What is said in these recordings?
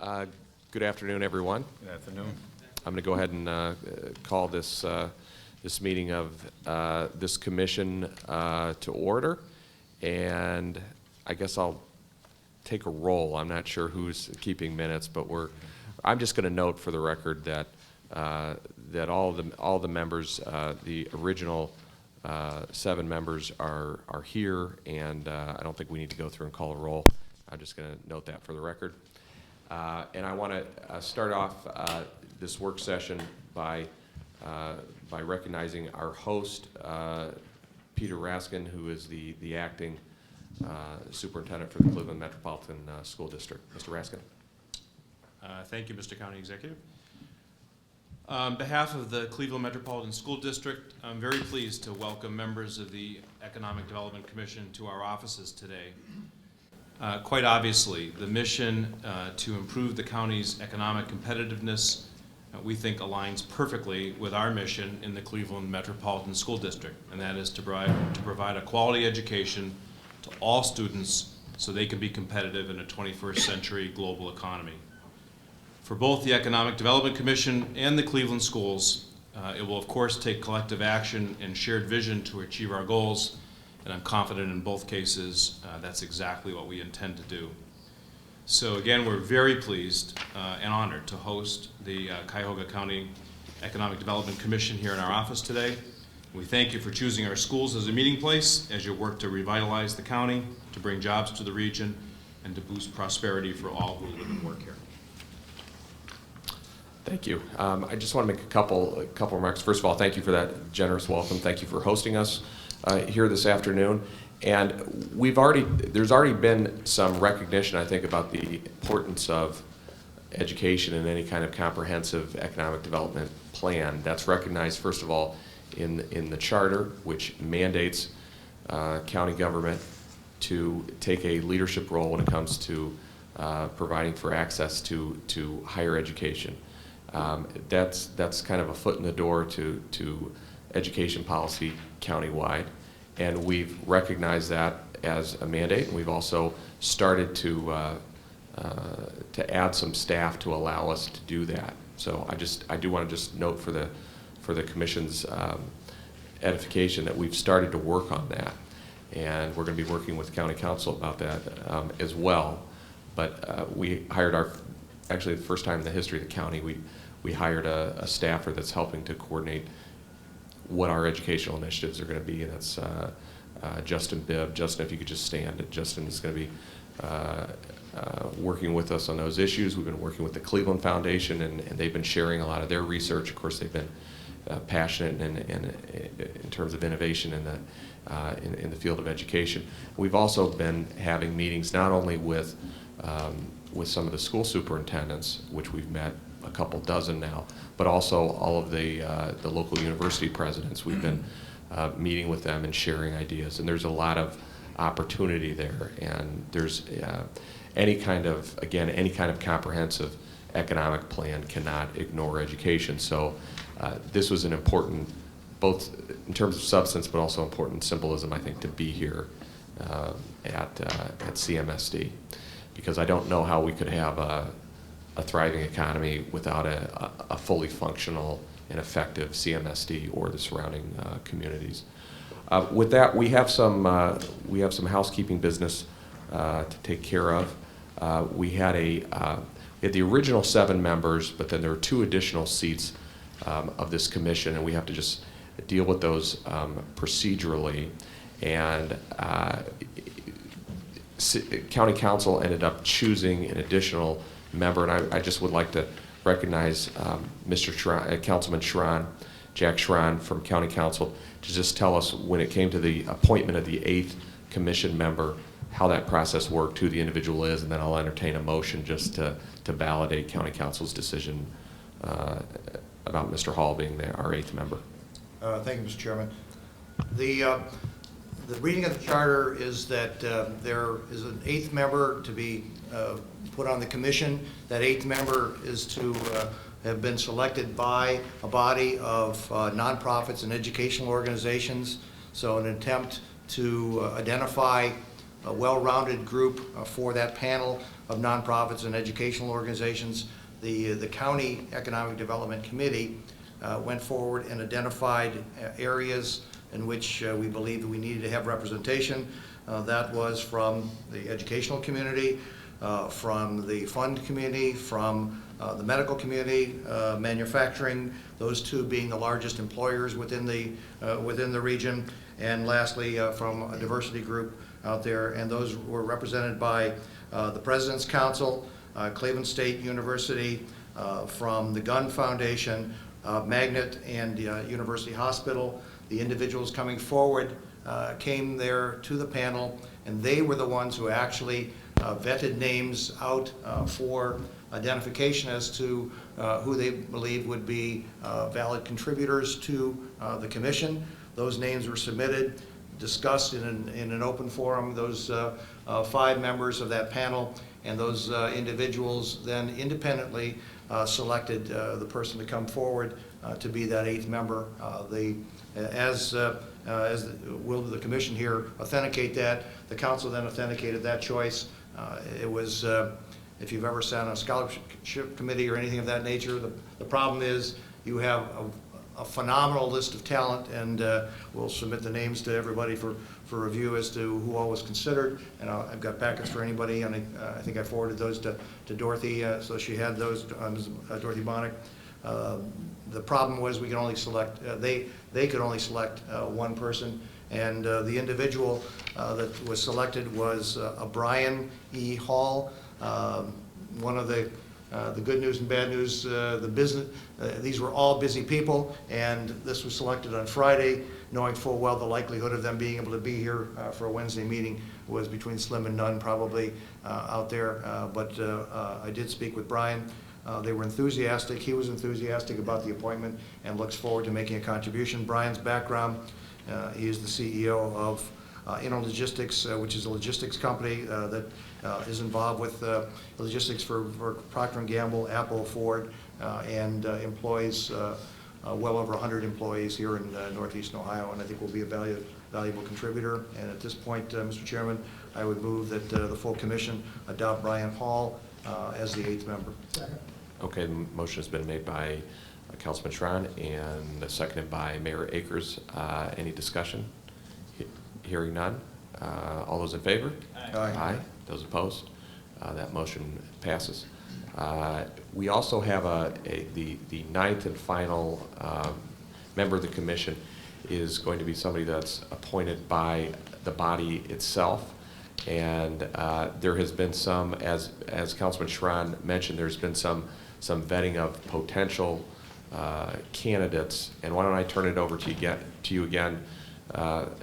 Uh, Good afternoon, everyone. Good afternoon. I'm going to go ahead and call this this meeting of this commission to order, and I guess I'll take a roll. I'm not sure who's keeping minutes, but I'm just going to note for the record that that all the members, the original 7 members are here, and I don't think we need to go through and call a roll. I'm just going to note that for the record. And I want to start off this work session by recognizing our host, Peter Raskin, who is the acting superintendent for the Cleveland Metropolitan School District. Mr. Raskin. Thank you, Mr. County Executive. On behalf of the Cleveland Metropolitan School District, I'm very pleased to welcome members of the Economic Development Commission to our offices today. Quite obviously, the mission to improve the county's economic competitiveness, we think aligns perfectly with our mission in the Cleveland Metropolitan School District, and that is to provide a quality education to all students so they can be competitive in a 21st century global economy. For both the Economic Development Commission and the Cleveland schools, it will of course take collective action and shared vision to achieve our goals, and I'm confident in both cases that's exactly what we intend to do. So again, we're very pleased and honored to host the Cuyahoga County Economic Development Commission here in our office today. We thank you for choosing our schools as a meeting place as you work to revitalize the county, to bring jobs to the region, and to boost prosperity for all who live and work here. Thank you. I just want to make a couple remarks. First of all, thank you for that generous welcome. Thank you for hosting us here this afternoon. And there's already been some recognition, I think, about the importance of education in any kind of comprehensive economic development plan. That's recognized, first of all, in the charter, which mandates county government to take a leadership role when it comes to providing for access to higher education. That's kind of a foot in the door to education policy countywide, and we've recognized that as a mandate, and we've also started to add some staff to allow us to do that. So I do want to just note for the commission's edification that we've started to work on that, and we're going to be working with county council about that as well. But we hired actually the first time in the history of the county, we hired a staffer that's helping to coordinate what our educational initiatives are going to be, and that's Justin Bibb. Justin, if you could just stand. Justin is going to be working with us on those issues. We've been working with the Cleveland Foundation, and they've been sharing a lot of their research. Of course, they've been passionate in terms of innovation in the field of education. We've also been having meetings not only with some of the school superintendents, which we've met a couple dozen now, but also all of the local university presidents. We've been meeting with them and sharing ideas, and there's a lot of opportunity there. And there's any kind of comprehensive economic plan cannot ignore education. So this was an important, both in terms of substance, but also important symbolism, I think, to be here at CMSD, because I don't know how we could have a thriving economy without a fully functional and effective CMSD or the surrounding communities. With that, we have some housekeeping business to take care of. We had the original 7 members, but then there are 2 additional seats of this commission, and we have to just deal with those procedurally. And County Council ended up choosing an additional member, and I just would like to recognize Councilman Schran, Jack Schran from County Council, to just tell us when it came to the appointment of the 8th commission member, how that process worked, who the individual is, and then I'll entertain a motion just to validate County Council's decision about Mr. Hall being our 8th member. Thank you, Mr. Chairman. The reading of the charter is that there is an 8th member to be put on the commission. That 8th member is to have been selected by a body of nonprofits and educational organizations. So an attempt to identify a well-rounded group for that panel of nonprofits and educational organizations. The County Economic Development Committee went forward and identified areas in which we believed we needed to have representation. That was from the educational community, from the fund community, from the medical community, manufacturing, those two being the largest employers within the region, and lastly from a diversity group out there, and those were represented by the President's Council, Cleveland State University, from the Gunn Foundation, Magnet, and University Hospital. The individuals coming forward came there to the panel, and they were the ones who actually vetted names out for identification as to who they believe would be valid contributors to the commission. Those names were submitted, discussed in an open forum, those 5 members of that panel, and those individuals then independently selected the person to come forward to be that 8th member. As will the commission here authenticate that, the council then authenticated that choice. It was, if you've ever sat on a scholarship committee or anything of that nature, the problem is you have a phenomenal list of talent, and we'll submit the names to everybody for review as to who all was considered. And I've got packets for anybody, and I think I forwarded those to Dorothy, so she had those, Dorothy Bonnick. The problem was we could only select, they could only select one person, and the individual that was selected was Brian E. Hall. One of the good news and bad news, the business, these were all busy people, and this was selected on Friday, knowing full well the likelihood of them being able to be here for a Wednesday meeting was between slim and none probably out there. But I did speak with Brian. They were enthusiastic. He was enthusiastic about the appointment and looks forward to making a contribution. Brian's background, he is the CEO of Interlogistics, which is a logistics company that is involved with logistics for Procter & Gamble, Apple, Ford, and employs well over 100 employees here in Northeastern Ohio, and I think will be a valuable contributor. And at this point, Mr. Chairman, I would move that the full commission adopt Brian Hall as the 8th member. Second. Okay, the motion has been made by Councilman Schron and seconded by Mayor Akers. Any discussion? Hearing none. All those in favor? Aye. Aye. Those opposed? That motion passes. We also have the 9th and final member of the commission is going to be somebody that's appointed by the body itself. And there has been some, as Councilman Schron mentioned, there's been some vetting of potential candidates. And why don't I turn it over to you again,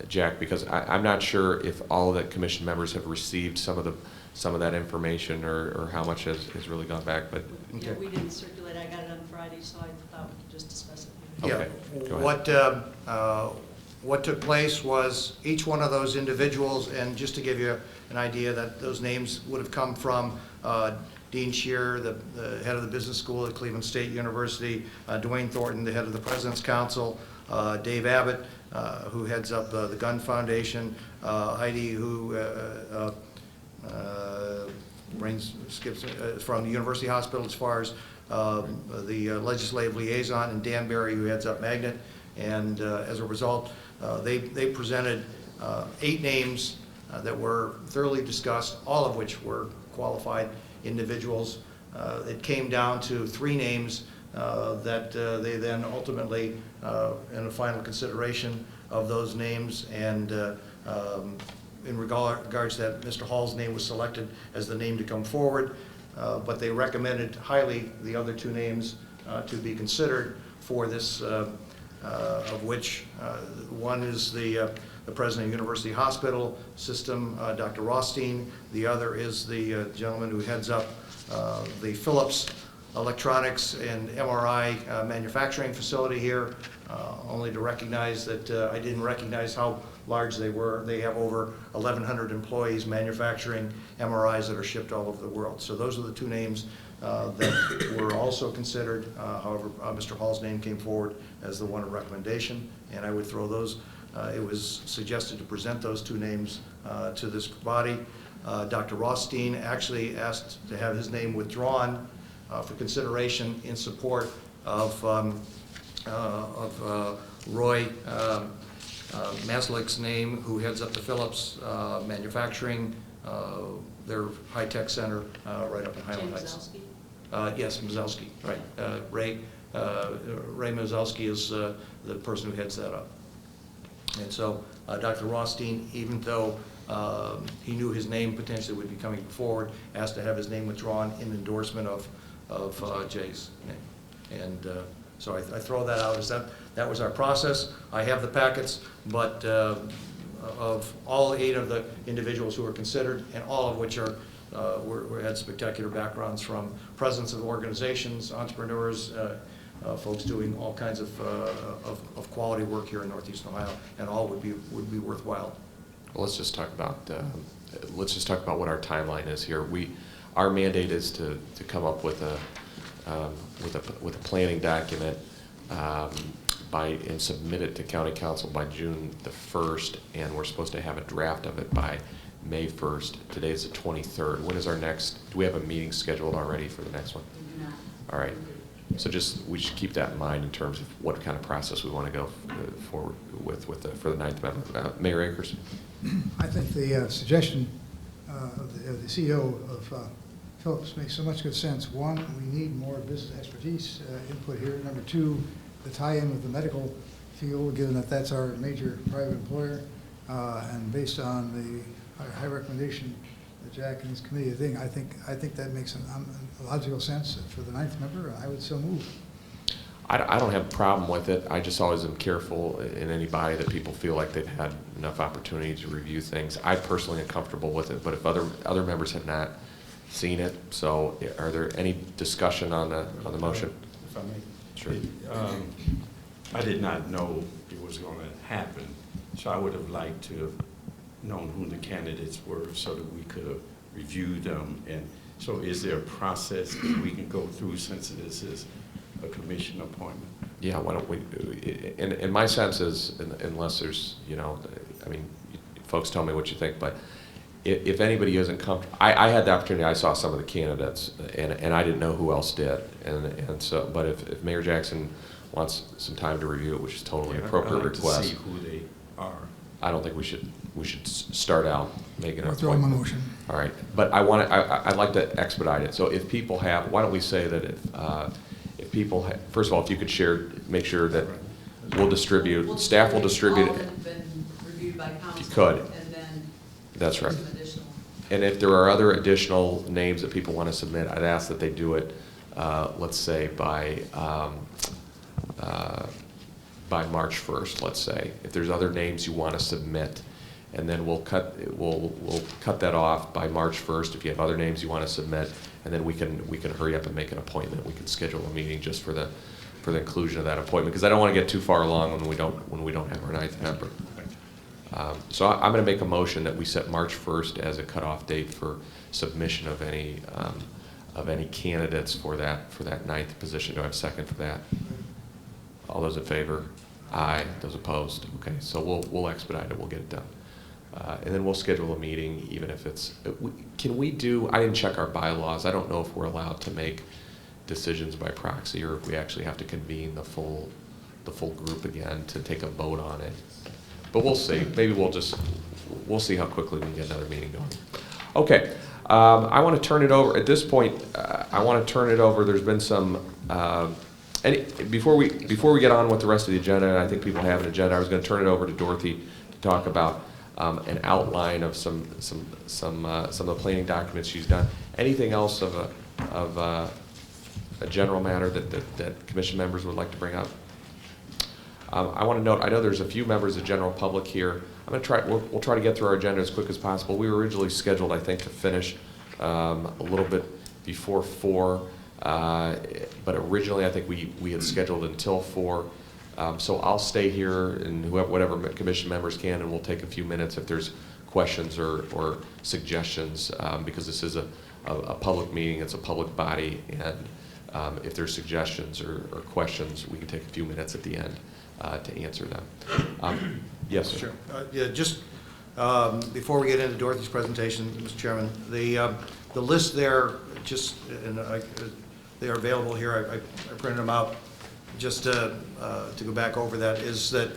Jack, because I'm not sure if all of the commission members have received some of that information or how much has really gone back. But Yeah, we didn't circulate. I got it on Friday, so I thought we could just discuss it. Okay, go Yeah, what took place was each one of those individuals, and just to give you an idea that those names would have come from Dean Shearer, the head of the business school at Cleveland State University, Dwayne Thornton, the head of the President's Council, Dave Abbott, who heads up the Gunn Foundation, Heidi, who skips from the University Hospital as far as the legislative liaison, and Dan Barry, who heads up Magnet. And as a result, they presented 8 names that were thoroughly discussed, all of which were qualified individuals. It came down to 3 names that they then ultimately, in a final consideration of those names, and in regards that Mr. Hall's name was selected as the name to come forward, but they recommended highly the other 2 names to be considered for this, of which one is the president of University Hospital System, Dr. Rothstein. The other is the gentleman who heads up the Philips Electronics and MRI manufacturing facility here, only to recognize that I didn't recognize how large they were. They have over 1,100 employees manufacturing MRIs that are shipped all over the world. So those are the 2 names that were also considered. However, Mr. Hall's name came forward as the one of recommendation, and I would throw those it was suggested to present those two names to this body. Dr. Rothstein actually asked to have his name withdrawn for consideration in support of Roy Maslick's name, who heads up the Phillips Manufacturing, their high-tech center right up in Highland Jim Heights. Zalski? Yes, Mazzelski, right. Ray Mazzelski is the person who heads that up. And so Dr. Rothstein, even though he knew his name potentially would be coming forward, asked to have his name withdrawn in endorsement of Jay's name. And so I throw that out as that was our process. I have the packets, but of all 8 of the individuals who were considered, and all of which are had spectacular backgrounds from presidents of organizations, entrepreneurs, folks doing all kinds of quality work here in Northeast Ohio, and all would be worthwhile. Well, let's just talk about what our timeline is here. Our mandate is to come up with a planning document and submit it to County Council by June the 1st, and we're supposed to have a draft of it by May 1st. Today's the 23rd. When is our next? Do we have a meeting scheduled already for the next one? We do not. All right. So we should keep that in mind in terms of what kind of process we want to go forward with for the 9th Amendment. Mayor Akers? I think the suggestion of the CEO of Phillips makes so much good sense. One, we need more business expertise input here. Number two, the tie-in with the medical field, given that that's our major private employer, and based on the high recommendation that Jack and his committee thing, I think that makes a logical sense for the 9th member. I would so move. I don't have a problem with it. I just always am careful in any body that people feel like they've had enough opportunity to review things. I personally am comfortable with it, but if other members have not seen it, so are there any discussion on the motion? If I may. Sure. I did not know it was going to happen, so I would have liked to have known who the candidates were so that we could have reviewed them. And so is there a process that we can go through since this is a commission appointment? Yeah, why don't we, and my sense is, unless there's, I mean, folks tell me what you think, but if anybody isn't comfortable, I had the opportunity, I saw some of the candidates, and I didn't know who else did, and so, but if Mayor Jackson wants some time to review it, which is totally Yeah, appropriate I'd like request. to see who they are. I don't think we should start out making an Withdraw my appointment. motion. All right, but I'd like to expedite it. So if people have, why don't we say that if people, first of all, if you could make sure that we'll distribute, staff will distribute. All have been reviewed by council. Could. And then. That's right. Some additional. And if there are other additional names that people want to submit, I'd ask that they do it, let's say by March 1st, let's say. If there's other names you want to submit, and then we'll cut that off by March 1st if you have other names you want to submit, and then we can hurry up and make an appointment. We can schedule a meeting just for the inclusion of that appointment, because I don't want to get too far along when we don't have our 9th member. So I'm going to make a motion that we set March 1st as a cutoff date for submission of any candidates for that 9th position. Do I have a second for that? All those in favor? Aye. Those opposed? Okay, so we'll expedite it. We'll get it done. And then we'll schedule a meeting, even if it's, can we do, I didn't check our bylaws. I don't know if we're allowed to make decisions by proxy, or if we actually have to convene the full group again to take a vote on it. But we'll see. Maybe we'll see how quickly we can get another meeting going. Okay, I want to turn it over, at this point, I want to turn it over, there's been some, before we get on with the rest of the agenda, and I think people have an agenda, I was going to turn it over to Dorothy to talk about an outline of some of the planning documents she's done. Anything else of a general matter that commission members would like to bring up? I want to note, I know there's a few members of the general public here. I'm going to try, we'll try to get through our agenda as quick as possible. We were originally scheduled, I think, to finish a little bit before 4, but originally I think we had scheduled until 4. So I'll stay here, and whatever commission members can, and we'll take a few minutes if there's questions or suggestions, because this is a public meeting, it's a public body, and if there's suggestions or questions, we can take a few minutes at the end to answer them. Yes, sir. Sure. Yeah, just before we get into Dorothy's presentation, Mr. Chairman, the list there, just, and they are available here, I printed them out, just to go back over that, is that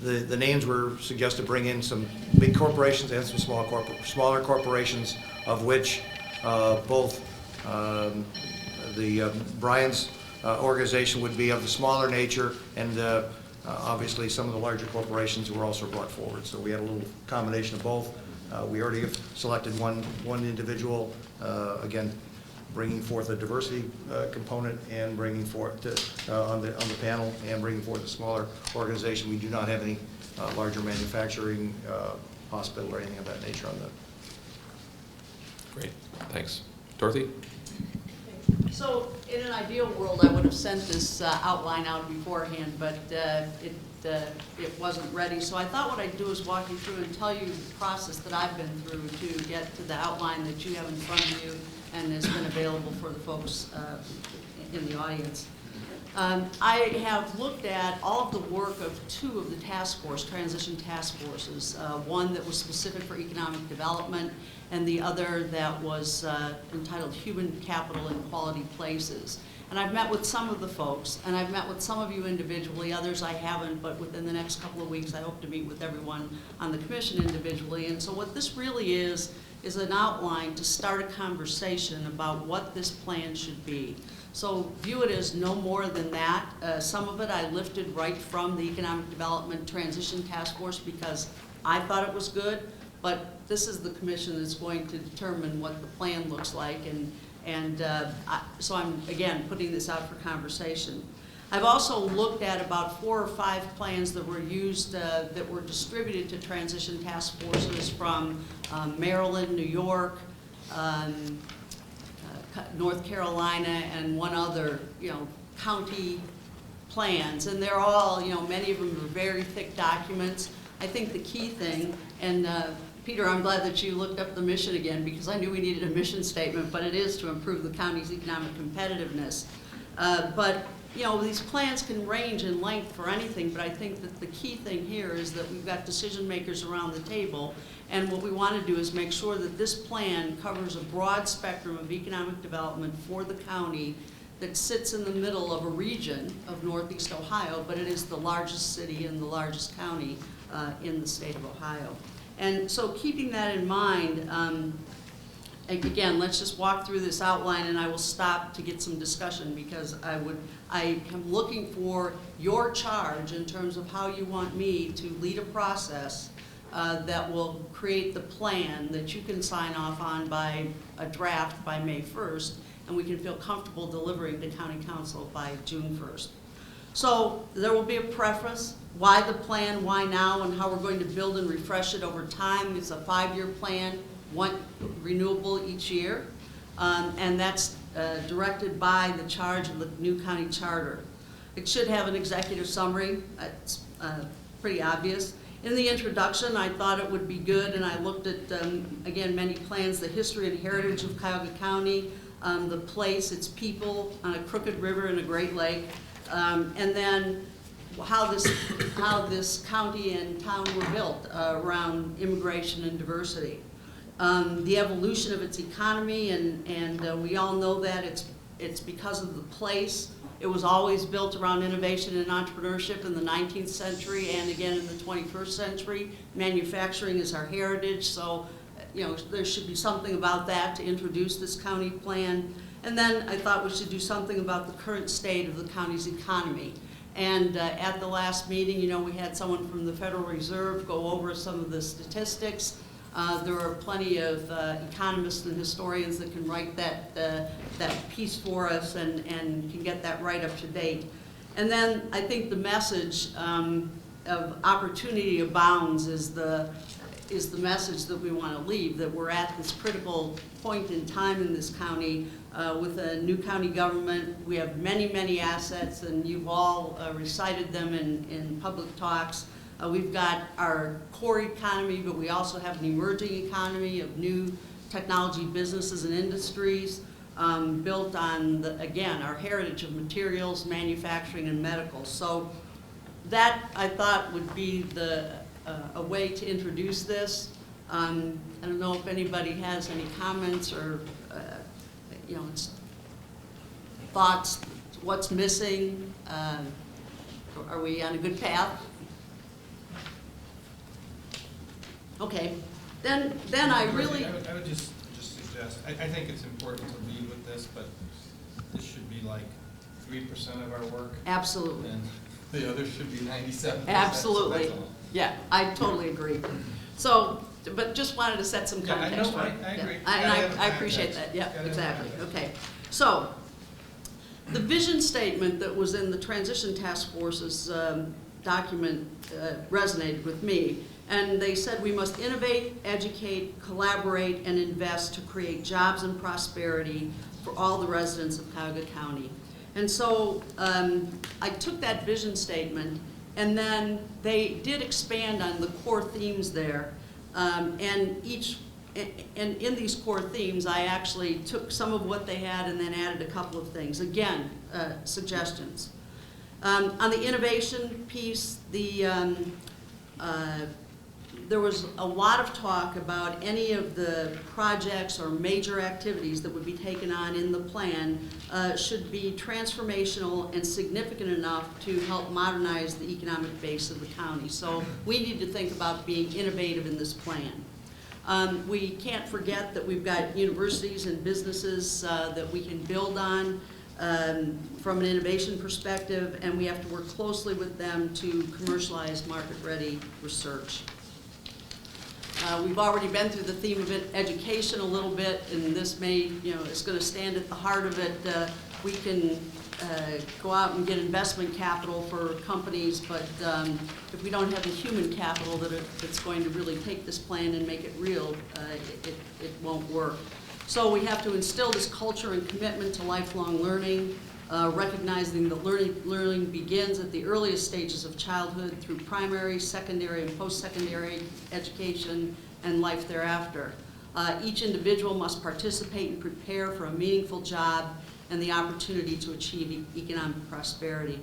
the names were suggested to bring in some big corporations and some smaller corporations, of which both Brian's organization would be of the smaller nature, and obviously some of the larger corporations were also brought forward. So we had a little combination of both. We already have selected one individual, again, bringing forth a diversity component and bringing forth on the panel and bringing forth a smaller organization. We do not have any larger manufacturing hospital or anything of that nature on the. Great, thanks. Dorothy? So in an ideal world, I would have sent this outline out beforehand, but it wasn't ready. So I thought what I'd do is walk you through and tell you the process that I've been through to get to the outline that you have in front of you and has been available for the folks in the audience. I have looked at all of the work of two of the task force, transition task forces, one that was specific for economic development and the other that was entitled Human Capital in Quality Places. And I've met with some of the folks, and I've met with some of you individually, others I haven't, but within the next couple of weeks I hope to meet with everyone on the commission individually. And so what this really is an outline to start a conversation about what this plan should be. So view it as no more than that. Some of it I lifted right from the Economic Development Transition Task Force because I thought it was good, but this is the commission that's going to determine what the plan looks like, so I'm, again, putting this out for conversation. I've also looked at about 4 or 5 plans that were used, that were distributed to transition task forces from Maryland, New York, North Carolina, and one other, county plans. And they're all, many of them are very thick documents. I think the key thing, and Peter, I'm glad that you looked up the mission again because I knew we needed a mission statement, but it is to improve the county's economic competitiveness. But these plans can range in length for anything, but I think that the key thing here is that we've got decision makers around the table, and what we want to do is make sure that this plan covers a broad spectrum of economic development for the county that sits in the middle of a region of Northeast Ohio, but it is the largest city and the largest county in the state of Ohio. And so keeping that in mind, again, let's just walk through this outline and I will stop to get some discussion because I am looking for your charge in terms of how you want me to lead a process that will create the plan that you can sign off on by a draft by May 1st, and we can feel comfortable delivering to County Council by June 1st. So there will be a preface, why the plan, why now, and how we're going to build and refresh it over time. It's a 5-year plan, one renewable each year, and that's directed by the charge of the new county charter. It should have an executive summary. It's pretty obvious. In the introduction, I thought it would be good, and I looked at, again, many plans, the history and heritage of Cuyahoga County, the place, its people on a crooked river and a great lake, and then how this county and town were built around immigration and diversity. The evolution of its economy, and we all know that it's because of the place. It was always built around innovation and entrepreneurship in the 19th century and again in the 21st century. Manufacturing is our heritage, so there should be something about that to introduce this county plan. And then I thought we should do something about the current state of the county's economy. And at the last meeting, we had someone from the Federal Reserve go over some of the statistics. There are plenty of economists and historians that can write that piece for us and can get that right up to date. And then I think the message of opportunity abounds is the message that we want to leave, that we're at this critical point in time in this county with a new county government. We have many, many assets, and you've all recited them in public talks. We've got our core economy, but we also have an emerging economy of new technology businesses and industries built on, again, our heritage of materials, manufacturing, and medical. So that, I thought, would be a way to introduce this. I don't know if anybody has any comments or, thoughts, what's missing? Are we on a good path? Okay, then I really, I would just suggest, I think it's important to lead with this, but this should be like 3% of our work, absolutely, and the others should be 97%. absolutely. So that's all. Yeah, I totally agree. So, but just wanted to set some Yeah, I context. know, for it. I agree. Yeah. Gotta have I appreciate context. that, yeah, Gotta have exactly, context. okay. So, the vision statement that was in the Transition Task Force's document resonated with me. And they said we must innovate, educate, collaborate, and invest to create jobs and prosperity for all the residents of Cuyahoga County. And so I took that vision statement, and then they did expand on the core themes there. And in these core themes, I actually took some of what they had and then added a couple of things. Again, suggestions. On the innovation piece, there was a lot of talk about any of the projects or major activities that would be taken on in the plan should be transformational and significant enough to help modernize the economic base of the county. So we need to think about being innovative in this plan. We can't forget that we've got universities and businesses that we can build on from an innovation perspective, and we have to work closely with them to commercialize market-ready research. We've already been through the theme of education a little bit, and this may, is going to stand at the heart of it. We can go out and get investment capital for companies, but if we don't have the human capital that's going to really take this plan and make it real, it won't work. So we have to instill this culture and commitment to lifelong learning, recognizing that learning begins at the earliest stages of childhood through primary, secondary, and post-secondary education and life thereafter. Each individual must participate and prepare for a meaningful job and the opportunity to achieve economic prosperity.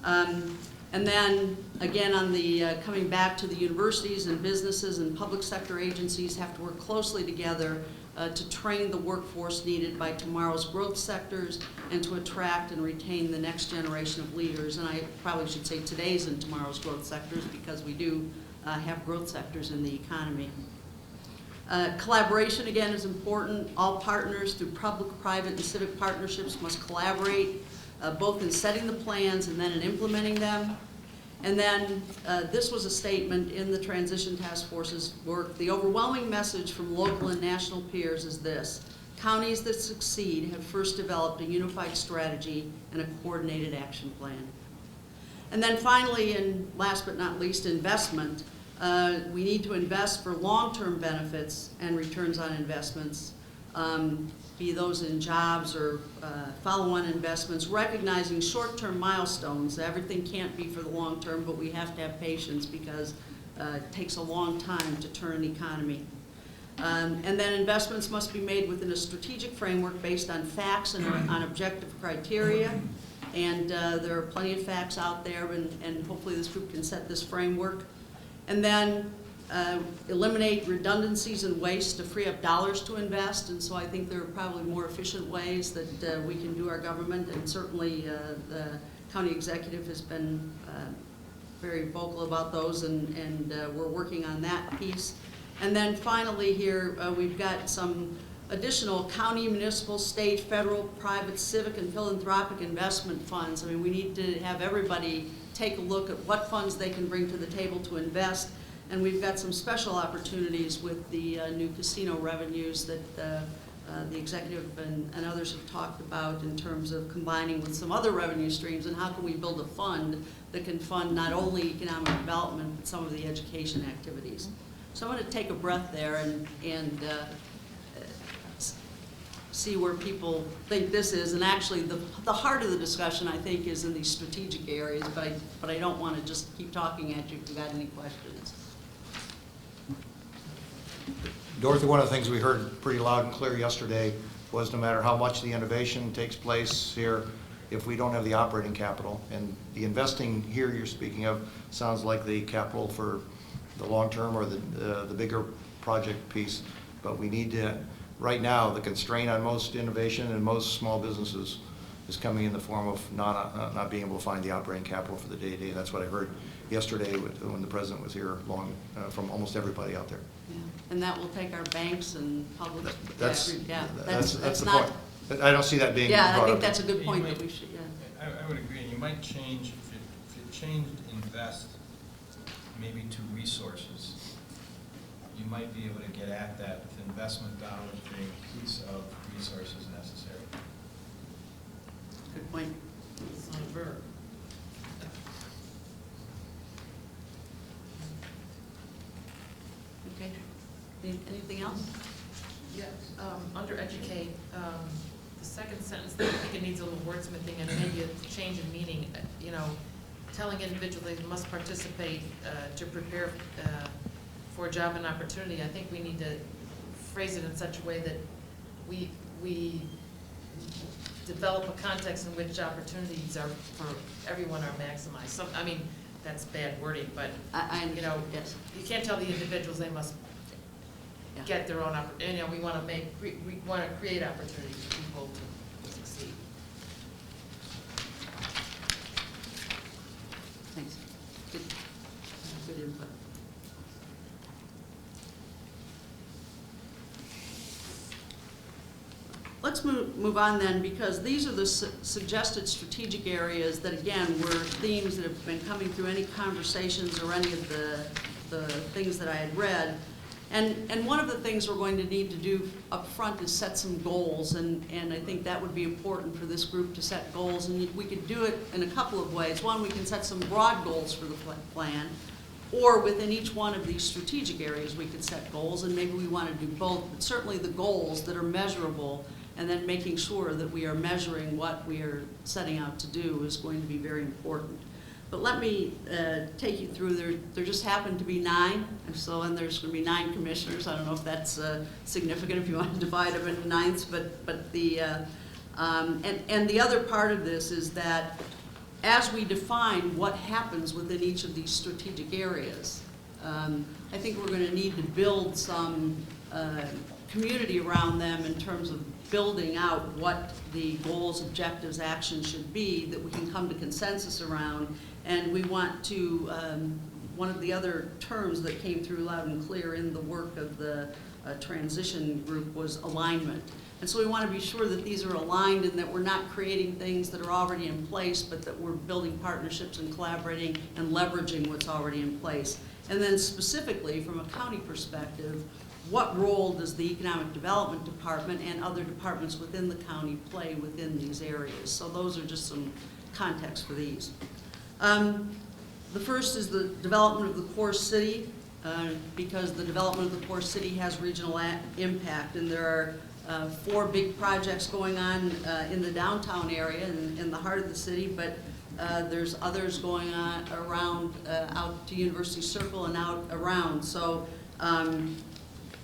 And then, again, on the coming back to the universities and businesses and public sector agencies have to work closely together to train the workforce needed by tomorrow's growth sectors and to attract and retain the next generation of leaders. And I probably should say today's and tomorrow's growth sectors, because we do have growth sectors in the economy. Collaboration, again, is important. All partners through public, private, and civic partnerships must collaborate, both in setting the plans and then in implementing them. And then this was a statement in the Transition Task Force's work. The overwhelming message from local and national peers is this: counties that succeed have first developed a unified strategy and a coordinated action plan. And then finally, and last but not least, investment. We need to invest for long-term benefits and returns on investments, be those in jobs or follow-on investments, recognizing short-term milestones. Everything can't be for the long term, but we have to have patience because it takes a long time to turn an economy. And then investments must be made within a strategic framework based on facts and on objective criteria. And there are plenty of facts out there, and hopefully this group can set this framework. And then eliminate redundancies and waste to free up dollars to invest. And so I think there are probably more efficient ways that we can do our government, and certainly the county executive has been very vocal about those, and we're working on that piece. And then finally here, we've got some additional county, municipal, state, federal, private, civic, and philanthropic investment funds. I mean, we need to have everybody take a look at what funds they can bring to the table to invest. And we've got some special opportunities with the new casino revenues that the executive and others have talked about in terms of combining with some other revenue streams, and how can we build a fund that can fund not only economic development, but some of the education activities. So I'm going to take a breath there and see where people think this is. And actually, the heart of the discussion, I think, is in these strategic areas, but I don't want to just keep talking at you if you've got any questions. Dorothy, one of the things we heard pretty loud and clear yesterday was no matter how much the innovation takes place here, if we don't have the operating capital. And the investing here you're speaking of sounds like the capital for the long term or the bigger project piece. But we need to, right now, the constraint on most innovation and most small businesses is coming in the form of not being able to find the operating capital for the day-to-day. That's what I heard yesterday when the president was here, from almost everybody out there. Yeah. And that will take our banks and public. That's That's the not. point. But I don't see that being Yeah, I brought think up. that's a good You point might- that we should, yeah. I would agree, and you might change, if you changed invest maybe to resources, you might be able to get at that with investment dollars being a piece of resources necessary. Good point. It's not a verb. Okay. Anything else? Yes, under educate, the second sentence, I think it needs a little wordsmithing and maybe a change in meaning, you know, telling individuals they must participate to prepare for a job and opportunity. I think we need to phrase it in such a way that we develop a context in which opportunities are, for everyone, are maximized. Some, I mean, that's bad wording, but, you know, Yes. you can't tell the individuals they must Yeah. get their own opportunity. You know, we want to create opportunities for people to succeed. Thanks. Good input. Let's move on then, because these are the suggested strategic areas that, again, were themes that have been coming through any conversations or any of the things that I had read. And one of the things we're going to need to do up front is set some goals, and I think that would be important for this group to set goals, and we could do it in a couple of ways. One, we can set some broad goals for the plan, or within each one of these strategic areas we could set goals, and maybe we want to do both, but certainly the goals that are measurable, and then making sure that we are measuring what we are setting out to do is going to be very important. But let me take you through, there just happen to be 9, and there's going to be 9 commissioners. I don't know if that's significant if you want to divide them into ninths, but the, and the other part of this is that as we define what happens within each of these strategic areas, I think we're going to need to build some community around them in terms of building out what the goals, objectives, actions should be that we can come to consensus around. And we want to, one of the other terms that came through loud and clear in the work of the transition group was alignment. And so we want to be sure that these are aligned and that we're not creating things that are already in place, but that we're building partnerships and collaborating and leveraging what's already in place. And then specifically, from a county perspective, what role does the Economic Development Department and other departments within the county play within these areas? So those are just some context for these. The first is the development of the core city, because the development of the core city has regional impact, and there are 4 big projects going on in the downtown area, in the heart of the city, but there's others going on around, out to University Circle and out around. So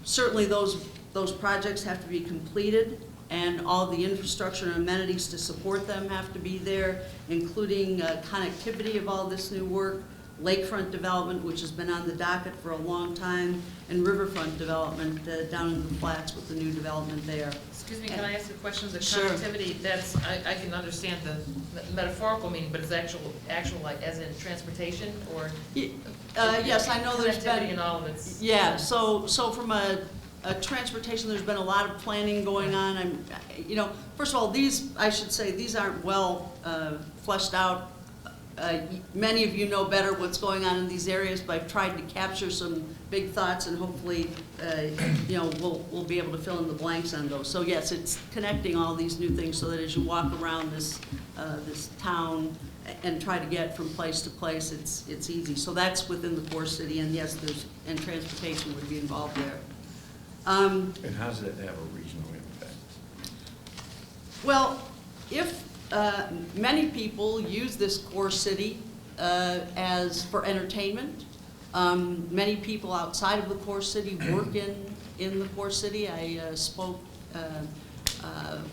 certainly those projects have to be completed, and all the infrastructure and amenities to support them have to be there, including connectivity of all this new work, lakefront development, which has been on the docket for a long time, and riverfront development down in the flats with the new development there. Excuse me, can I ask a question? The Sure. connectivity, that's, I can understand the metaphorical meaning, but it's actual like as in transportation or? Yes, I know there's Connectivity been. in all of its. Yeah, so from a transportation, there's been a lot of planning going on. You know, first of all, I should say, these aren't well fleshed out. Many of you know better what's going on in these areas, but I've tried to capture some big thoughts, and hopefully, you know, we'll be able to fill in the blanks on those. So yes, it's connecting all these new things so that as you walk around this town and try to get from place to place, it's easy. So that's within the core city, and yes, and transportation would be involved there. And how does that have a regional impact? Well, if many people use this core city as for entertainment. Many people outside of the core city work in the core city. I spoke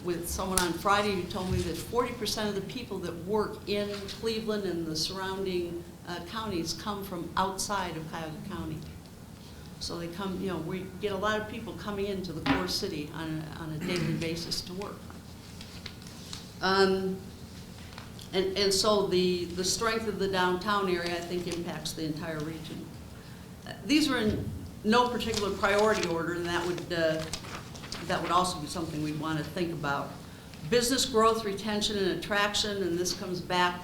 with someone on Friday who told me that 40% of the people that work in Cleveland and the surrounding counties come from outside of Cuyahoga County. So they come, you know, we get a lot of people coming into the core city on a daily basis to work. And so the strength of the downtown area, I think, impacts the entire region. These are in no particular priority order, and that would also be something we'd want to think about. Business growth, retention, and attraction, and this comes back,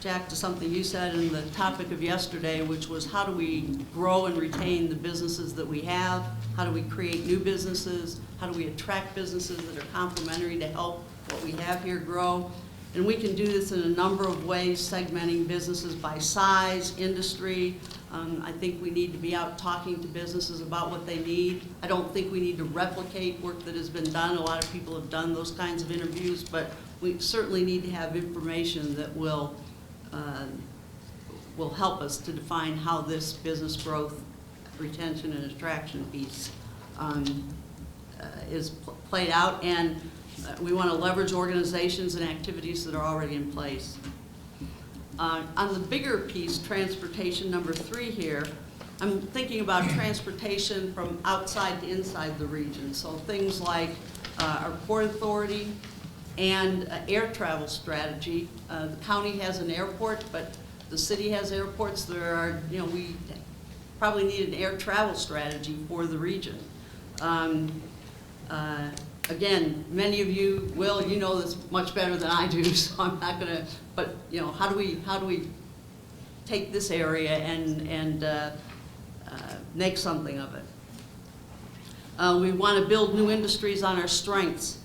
Jack, to something you said in the topic of yesterday, which was how do we grow and retain the businesses that we have? How do we create new businesses? How do we attract businesses that are complementary to help what we have here grow? And we can do this in a number of ways, segmenting businesses by size, industry. I think we need to be out talking to businesses about what they need. I don't think we need to replicate work that has been done. A lot of people have done those kinds of interviews, but we certainly need to have information that will help us to define how this business growth, retention, and attraction piece is played out. And we want to leverage organizations and activities that are already in place. On the bigger piece, transportation, number 3 here, I'm thinking about transportation from outside to inside the region. So things like our Port Authority and air travel strategy. The county has an airport, but the city has airports. There are, you know, we probably need an air travel strategy for the region. Again, many of you will, you know this much better than I do, so I'm not gonna, but you know, how do we take this area and make something of it? We want to build new industries on our strengths,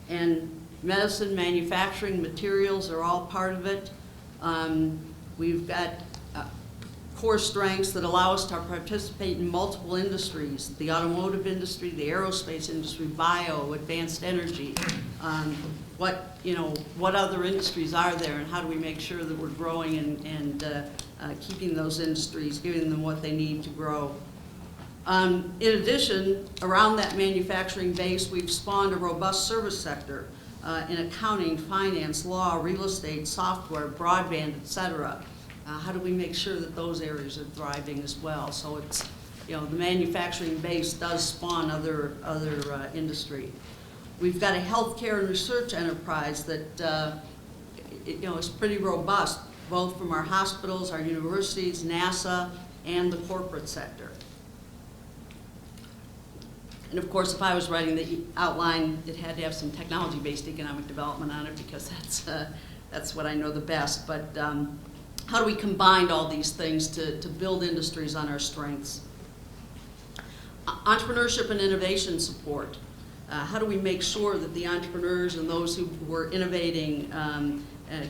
and medicine, manufacturing, materials are all part of it. We've got core strengths that allow us to participate in multiple industries: the automotive industry, the aerospace industry, bio, advanced energy. What other industries are there, and how do we make sure that we're growing and keeping those industries, giving them what they need to grow? In addition, around that manufacturing base, we've spawned a robust service sector in accounting, finance, law, real estate, software, broadband, et cetera. How do we make sure that those areas are thriving as well? So it's, you know, the manufacturing base does spawn other industry. We've got a healthcare and research enterprise that is pretty robust, both from our hospitals, our universities, NASA, and the corporate sector. And of course, if I was writing the outline, it had to have some technology-based economic development on it, because that's what I know the best. But how do we combine all these things to build industries on our strengths? Entrepreneurship and innovation support. How do we make sure that the entrepreneurs and those who were innovating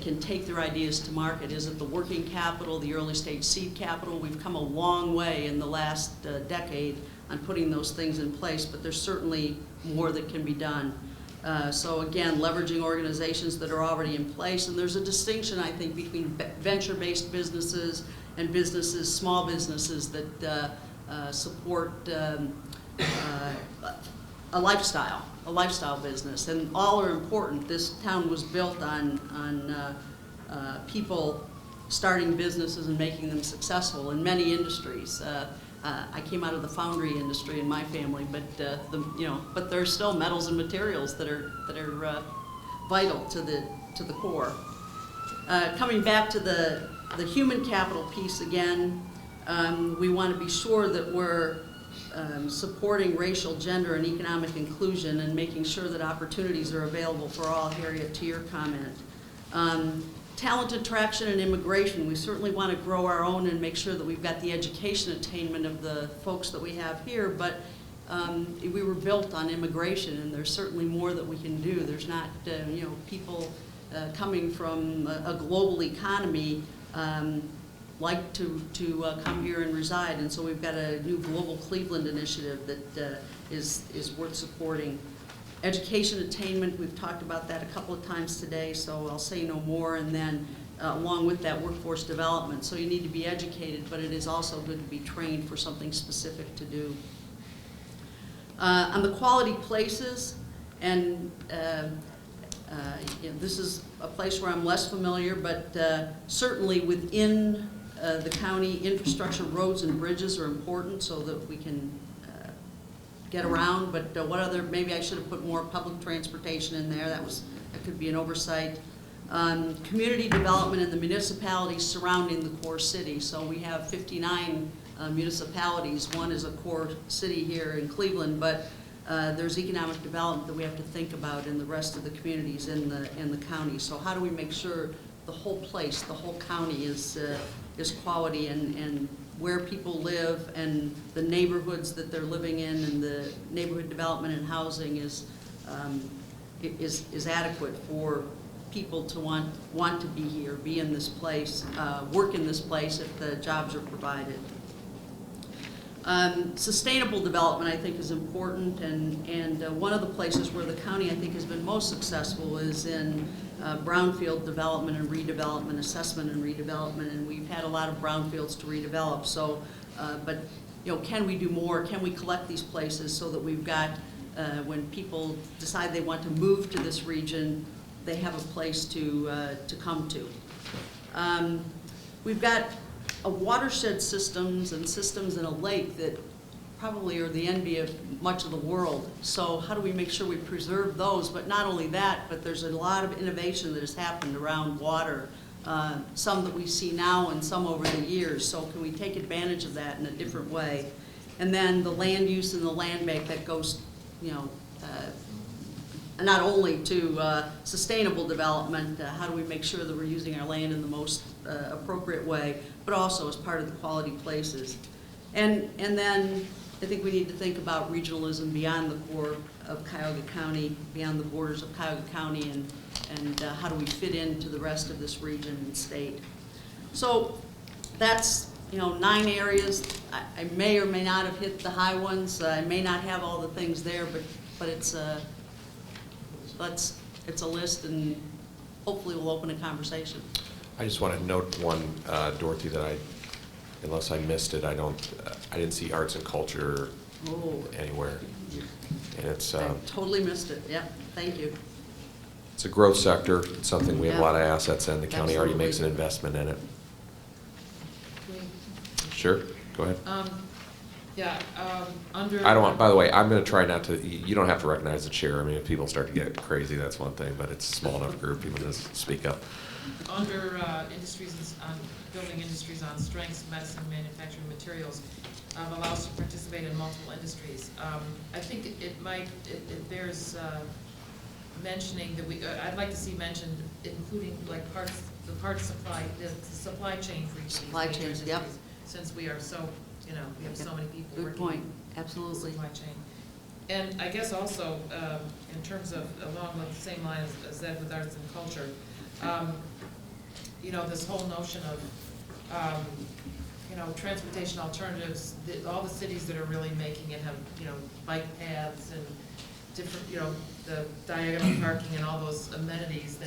can take their ideas to market? Is it the working capital, the early stage seed capital? We've come a long way in the last decade on putting those things in place, but there's certainly more that can be done. So again, leveraging organizations that are already in place, and there's a distinction, I think, between venture-based businesses and businesses, small businesses that support a lifestyle business, and all are important. This town was built on people starting businesses and making them successful in many industries. I came out of the foundry industry in my family, but there's still metals and materials that are vital to the core. Coming back to the human capital piece again, we want to be sure that we're supporting racial, gender, and economic inclusion, and making sure that opportunities are available for all. Harriet, to your comment. Talent attraction and immigration. We certainly want to grow our own and make sure that we've got the education attainment of the folks that we have here, but we were built on immigration, and there's certainly more that we can do. There's not, people coming from a global economy like to come here and reside, and so we've got a new Global Cleveland initiative that is worth supporting. Education attainment, we've talked about that a couple of times today, so I'll say no more. And then along with that, workforce development. So you need to be educated, but it is also good to be trained for something specific to do. On the quality places, and this is a place where I'm less familiar, but certainly within the county, infrastructure, roads and bridges are important so that we can get around. But what other, maybe I should have put more public transportation in there. That could be an oversight. Community development in the municipalities surrounding the core city. So we have 59 municipalities. One is a core city here in Cleveland, but there's economic development that we have to think about in the rest of the communities in the county. So how do we make sure the whole place, the whole county is quality, and where people live and the neighborhoods that they're living in and the neighborhood development and housing is adequate for people to want to be here, be in this place, work in this place if the jobs are provided. Sustainable development, I think, is important, and one of the places where the county, I think, has been most successful is in brownfield development and redevelopment, assessment and redevelopment, and we've had a lot of brownfields to redevelop. So, but can we do more? Can we collect these places so that we've got, when people decide they want to move to this region, they have a place to come to. We've got a watershed systems and systems in a lake that probably are the envy of much of the world. So how do we make sure we preserve those? But not only that, but there's a lot of innovation that has happened around water, some that we see now and some over the years. So can we take advantage of that in a different way? And then the land use and the land bank that goes, not only to sustainable development, how do we make sure that we're using our land in the most appropriate way, but also as part of the quality places. And then I think we need to think about regionalism beyond the core of Cuyahoga County, beyond the borders of Cuyahoga County, and how do we fit into the rest of this region and state. So that's 9 areas. I may or may not have hit the high ones. I may not have all the things there, but it's a list, and hopefully we'll open a conversation. I just want to note one, Dorothy, that unless I missed it, I didn't see arts and culture anywhere. And it's I totally missed it. Yeah, thank you. it's a growth sector. It's something we have a Yeah. lot of assets in. The county already Absolutely. makes an investment in it. Sure, go ahead. Under. I don't want, by the way, I'm going to try not to, you don't have to recognize the chair. I mean, if people start to get crazy, that's one thing, but it's a small enough group, people just speak up. Under industries, building industries on strengths, medicine, manufacturing materials, allows to participate in multiple industries. I think it bears mentioning that I'd like to see mentioned including like the parts supply, the supply chain for each of these Supply major chains, yep. industries, since we are so, we have so many people Good working. point. in the Absolutely. supply chain. And I guess also, in terms of, along with the same line as Ed with arts and culture, this whole notion of, transportation alternatives, all the cities that are really making it have, bike paths and different, the diagonal parking and all those amenities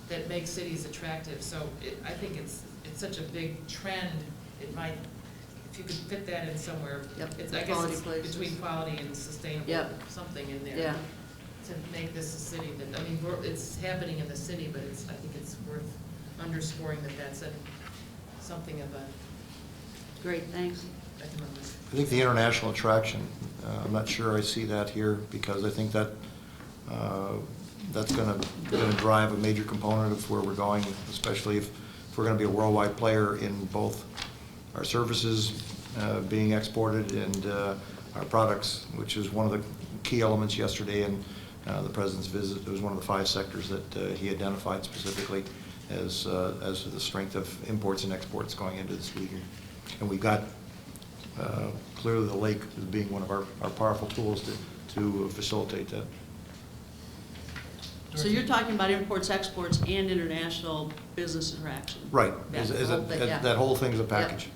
that make cities attractive. So I think it's such a big trend, it might, if you could fit that in somewhere. Yep, It's, the I guess quality it's places. between quality and sustainable, Yep. something in there. Yeah. To make this a city that, it's happening in the city, but I think it's worth underscoring that that's something of a Great, thanks. economic. I think the international attraction, I'm not sure I see that here, because I think that that's going to drive a major component of where we're going, especially if we're going to be a worldwide player in both our services being exported and our products, which is one of the key elements yesterday in the President's visit. It was one of the 5 sectors that he identified specifically as the strength of imports and exports going into this region. And we've got clearly the lake as being one of our powerful tools to facilitate that. So you're talking about imports, exports, and international business interaction? Right. Yeah, the whole thing, yeah. That whole thing is a package.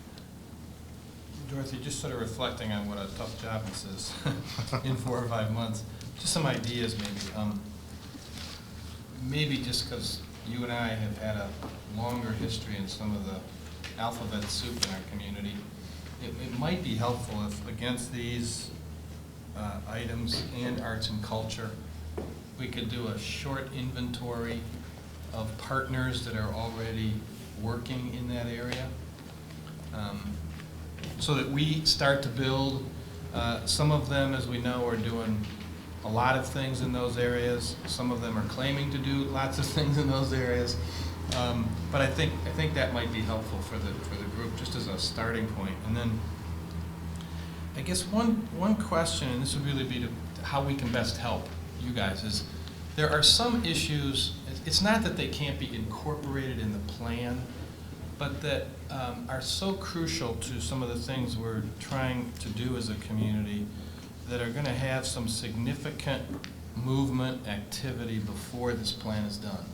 Dorothy, just sort of reflecting on what a tough job this is in 4 or 5 months, just some ideas maybe. Maybe just because you and I have had a longer history in some of the alphabet soup in our community, it might be helpful if against these items and arts and culture. We could do a short inventory of partners that are already working in that area, so that we start to build. Some of them, as we know, are doing a lot of things in those areas. Some of them are claiming to do lots of things in those areas. But I think that might be helpful for the group, just as a starting point. And then I guess one question, and this would really be to how we can best help you guys, is there are some issues. It's not that they can't be incorporated in the plan, but that are so crucial to some of the things we're trying to do as a community that are going to have some significant movement activity before this plan is done.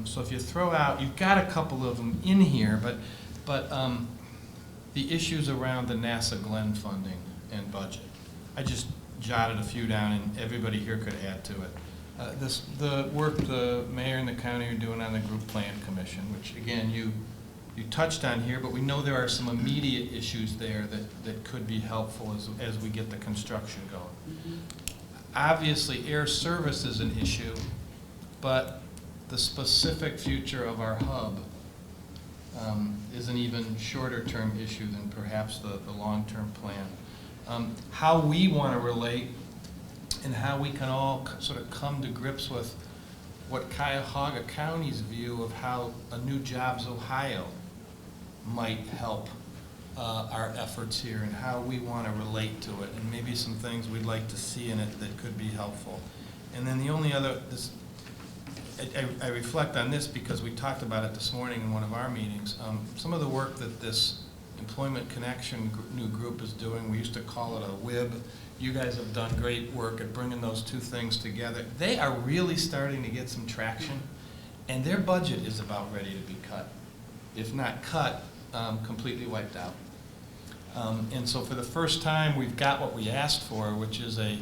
So if you throw out, you've got a couple of them in here, but the issues around the NASA Glenn funding and budget. I just jotted a few down, and everybody here could add to it. The work the mayor and the county are doing on the group plan commission, which again you touched on here, but we know there are some immediate issues there that could be helpful as we get the construction going. Mm-hmm. Obviously, air service is an issue, but the specific future of our hub is an even shorter term issue than perhaps the long-term plan. How we want to relate and how we can all sort of come to grips with what Cuyahoga County's view of how a new Jobs Ohio might help our efforts here, and how we want to relate to it, and maybe some things we'd like to see in it that could be helpful. And then the only other, I reflect on this because we talked about it this morning in one of our meetings. Some of the work that this Employment Connection new group is doing, we used to call it a WIB. You guys have done great work at bringing those two things together. They are really starting to get some traction, and their budget is about ready to be cut. If not cut, completely wiped out. And so for the first time, we've got what we asked for, which is a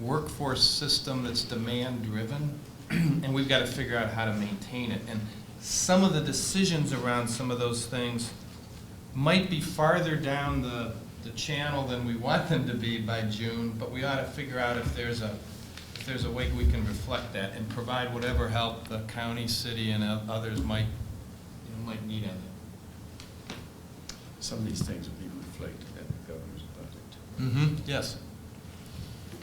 workforce system that's demand-driven, and we've got to figure out how to maintain it. And some of the decisions around some of those things might be farther down the channel than we want them to be by June, but we ought to figure out if there's a way we can reflect that and provide whatever help the county, city, and others might need on it. Some of these things will be reflected in the governor's budget, Mm-hmm. Yes.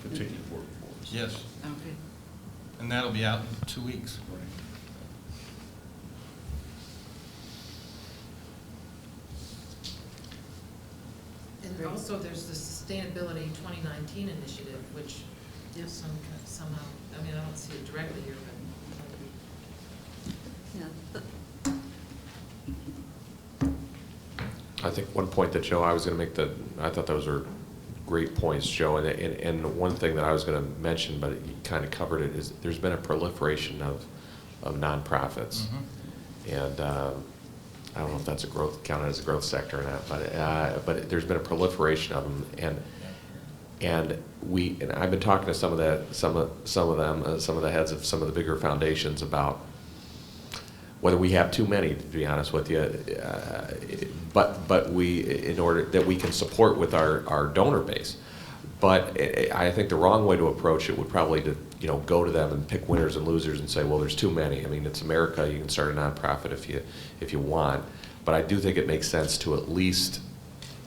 particularly workforce. Yes. Okay. And that'll be out in 2 weeks. Right. And also, there's the Sustainability 2019 initiative, which Yes. somehow, I mean, I don't see it directly here, but Yeah. I think one point that, Joe, I was going to make I thought those were great points, Joe, and one thing that I was going to mention, but you kind of covered it, is there's been a proliferation of nonprofits. Mm-hmm. And I don't know if that's counted as a growth sector or not, but there's been a proliferation of them, and I've been talking to some of the heads of some of the bigger foundations about whether we have too many, to be honest with you, but in order that we can support with our donor base. But I think the wrong way to approach it would probably to go to them and pick winners and losers and say, well, there's too many. I mean, it's America. You can start a nonprofit if you want. But I do think it makes sense to at least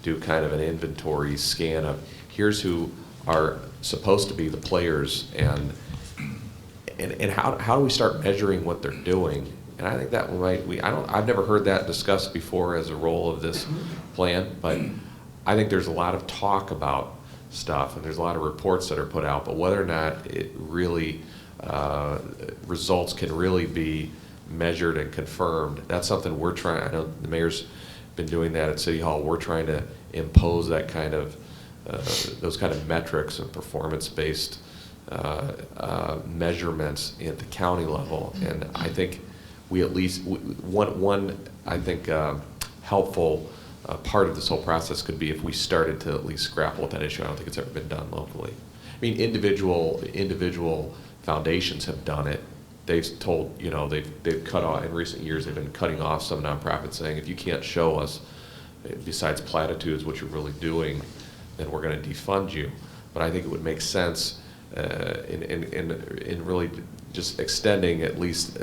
do kind of an inventory scan of here's who are supposed to be the players, and how do we start measuring what they're doing? And I think that I've never heard that discussed before as a role of this plan, but I think there's a lot of talk about stuff, and there's a lot of reports that are put out, but whether or not it really, results can really be measured and confirmed, that's something we're trying. I know the mayor's been doing that at City Hall. We're trying to impose that kind of, those kind of metrics and performance-based measurements at the county level, and I think we at least, one I think helpful part of this whole process could be if we started to at least grapple with that issue. I don't think it's ever been done locally. I mean, individual foundations have done it. They've told, they've cut off, in recent years, they've been cutting off some nonprofits saying, if you can't show us, besides platitudes, what you're really doing, then we're going to defund you. But I think it would make sense in really just extending, at least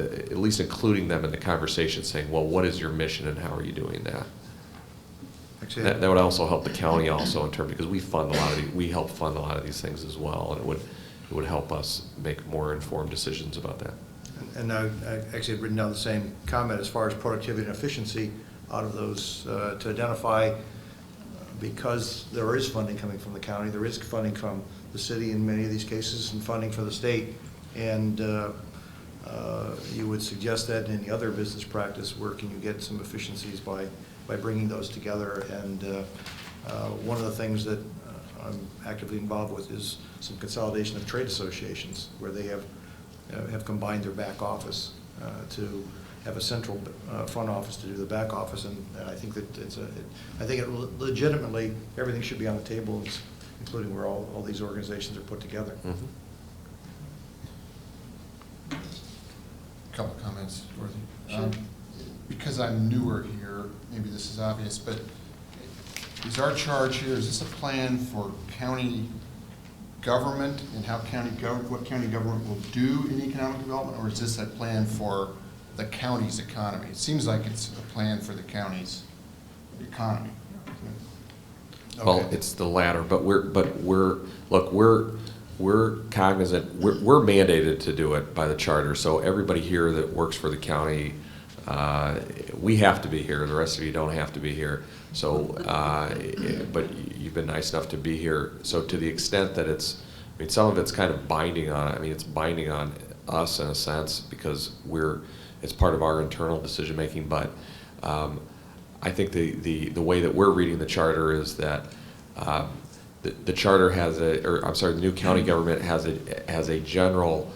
including them in the conversation, saying, well, what is your mission and how are you doing that? Actually, That would also help the county also in terms, because we help fund a lot of these things as well, and it would help us make more informed decisions about that. And I actually had written down the same comment as far as productivity and efficiency out of those, to identify, because there is funding coming from the county, there is funding from the city in many of these cases, and funding for the state. And you would suggest that in the other business practice, where can you get some efficiencies by bringing those together? And one of the things that I'm actively involved with is some consolidation of trade associations, where they have combined their back office to have a central front office to do the back office. And I think that I think it legitimately, everything should be on the table, including where all these organizations are put together. Mm-hmm. Couple comments, Dorothy. Sure. Because I'm newer here, maybe this is obvious, but is our charge here, is this a plan for county government and how what county government will do in economic development, or is this a plan for the county's economy? It seems like it's a plan for the county's economy. Well, Okay. it's the latter, but we're cognizant, we're mandated to do it by the charter, so everybody here that works for the county, we have to be here, the rest of you don't have to be here. So, but you've been nice enough to be here, so to the extent that it's, I mean, some of it's kind of binding on, I mean, it's binding on us in a sense, because it's part of our internal decision-making, but I think the way that we're reading the charter is that the charter has the new county government has a general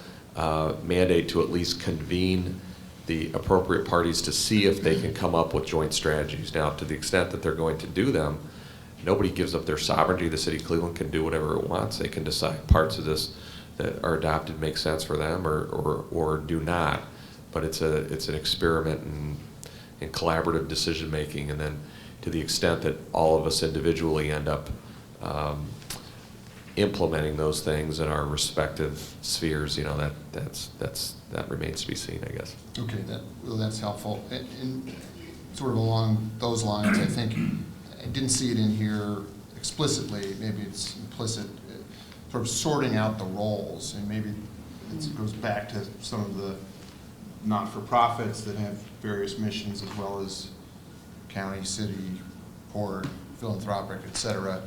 mandate to at least convene the appropriate parties to see if they can come up with joint strategies. Now, to the extent that they're going to do them, nobody gives up their sovereignty. The city of Cleveland can do whatever it wants. They can decide parts of this that are adopted make sense for them or do not. But it's an experiment in collaborative decision making, and then to the extent that all of us individually end up implementing those things in our respective spheres, you know, that remains to be seen, I guess. Okay, that's helpful. And sort of along those lines, I think, I didn't see it in here explicitly, maybe it's implicit, sort of sorting out the roles, and maybe it goes back to some of the not-for-profits that have various missions, as well as county, city, port, philanthropic, et cetera,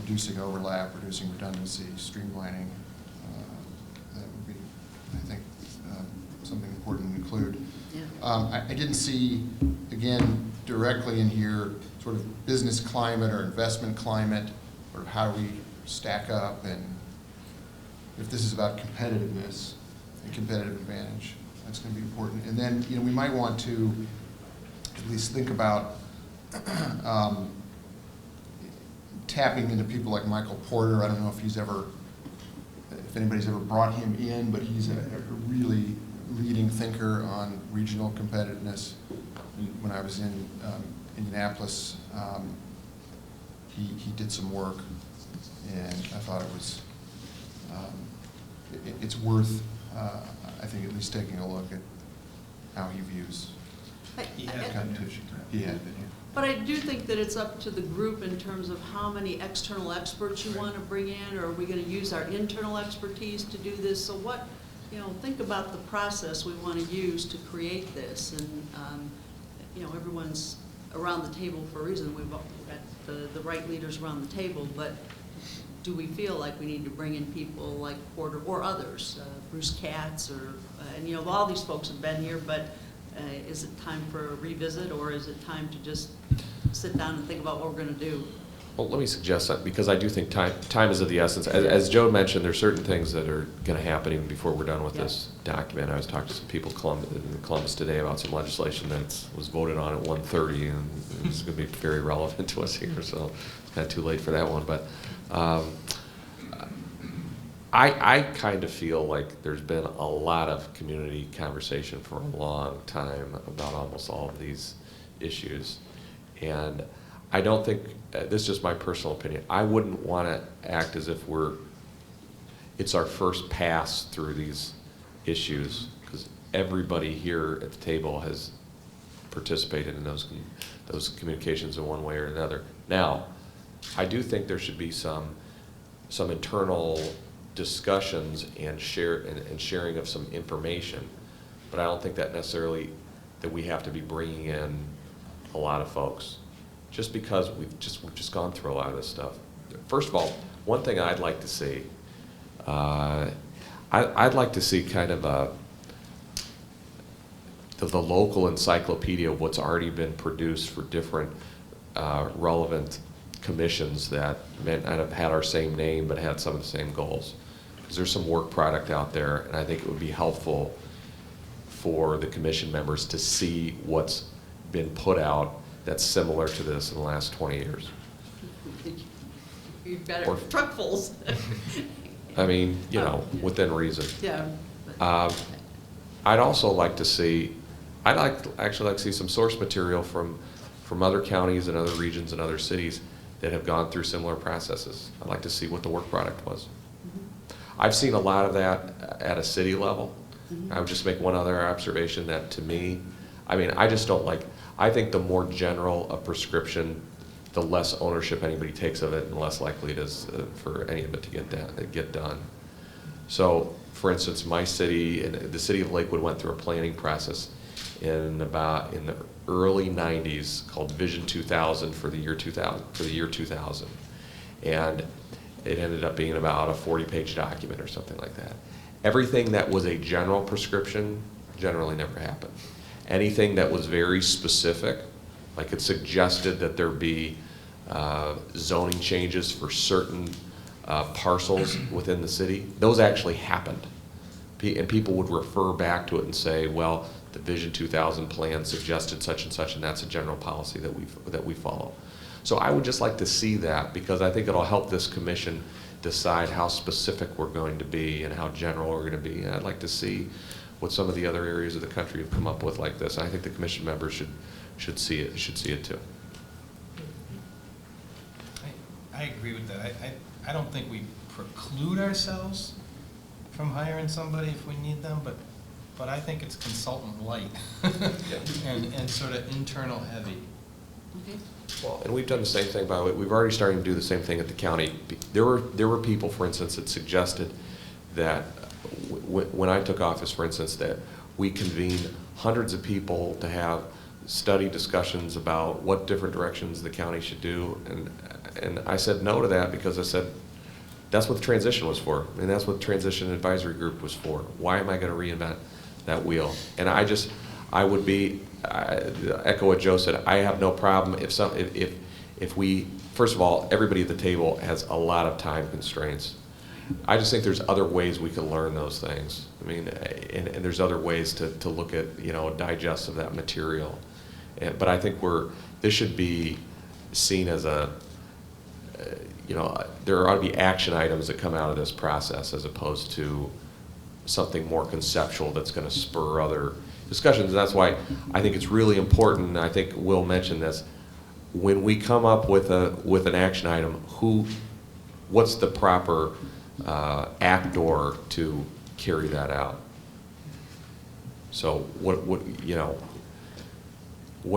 reducing overlap, reducing redundancy, streamlining. That would be, I think, something important to include. Yeah. I didn't see, again, directly in here, sort of business climate or investment climate, or how do we stack up, and if this is about competitiveness and competitive advantage, that's going to be important. And then, you know, we might want to at least think about tapping into people like Michael Porter. I don't know if anybody's ever brought him in, but he's a really leading thinker on regional competitiveness. When I was in Indianapolis, he did some work, and I thought it was it's worth I think at least taking a look at how he views He has been competition. He had been here. But I do think that it's up to the group in terms of how many external experts you want to bring in, or are we going to use our internal expertise to do this? So what, you know, think about the process we want to use to create this. And, you know, everyone's around the table for a reason. We've got the right leaders around the table, but do we feel like we need to bring in people like Porter or others, Bruce Katz, or, and you know, all these folks have been here, but is it time for a revisit, or is it time to just sit down and think about what we're going to do? Well, let me suggest that, because I do think time is of the essence. As Joe mentioned, there's certain things that are going to happen even before we're done with this document. I was talking to some people in Columbus today about some legislation that was voted on at 1:30, and it's going to be very relevant to us here, so it's kind of too late for that one. But I kind of feel like there's been a lot of community conversation for a long time about almost all of these issues. And I don't think, this is just my personal opinion, I wouldn't want to act as if it's our first pass through these issues, because everybody here at the table has participated in those communications in one way or another. Now, I do think there should be some internal discussions and sharing of some information, but I don't think that necessarily that we have to be bringing in a lot of folks, just because we've just gone through a lot of this stuff. First of all, one thing I'd like to see, I'd like to see kind of the local encyclopedia of what's already been produced for different relevant commissions that may not have had our same name but had some of the same goals. Because there's some work product out there, and I think it would be helpful for the commission members to see what's been put out that's similar to this in the last 20 years. You've got Or- truckfuls. I mean, you know, within reason. Yeah. but- I'd also like to see, actually like to see some source material from other counties and other regions and other cities that have gone through similar processes. I'd like to see what the work product was. I've seen a lot of that at a city level. I would just make one other observation that to me, I mean, I just don't like, I think the more general a prescription, the less ownership anybody takes of it and the less likely it is for any of it to get done. So, for instance, my city, the city of Lakewood went through a planning process in the early 90s called Vision 2000 for the year 2000. And it ended up being about a 40-page document or something like that. Everything that was a general prescription generally never happened. Anything that was very specific, like it suggested that there be zoning changes for certain parcels within the city, those actually happened. And people would refer back to it and say, well, the Vision 2000 plan suggested such and that's a general policy that we follow. So I would just like to see that, because I think it'll help this commission decide how specific we're going to be and how general we're going to be. And I'd like to see what some of the other areas of the country have come up with like this. And I think the commission members should see it too. I agree with that. I don't think we preclude ourselves from hiring somebody if we need them, but I think it's consultant light and sort of internal heavy. Okay. Well, and we've done the same thing, by the way. We've already started to do the same thing at the county. There were people, for instance, that suggested that when I took office, for instance, that we convene hundreds of people to have study discussions about what different directions the county should do. And I said no to that, because I said, that's what the transition was for. And that's what the transition advisory group was for. Why am I going to reinvent that wheel? And I echo what Joe said. I have no problem if we, first of all, everybody at the table has a lot of time constraints. I just think there's other ways we can learn those things. I mean, and there's other ways to look at, a digest of that material. But I think this should be seen as there ought to be action items that come out of this process, as opposed to something more conceptual that's going to spur other discussions. And that's why I think it's really important, and I think Will mentioned this, when we come up with an action item, what's the proper actor to carry that out? So what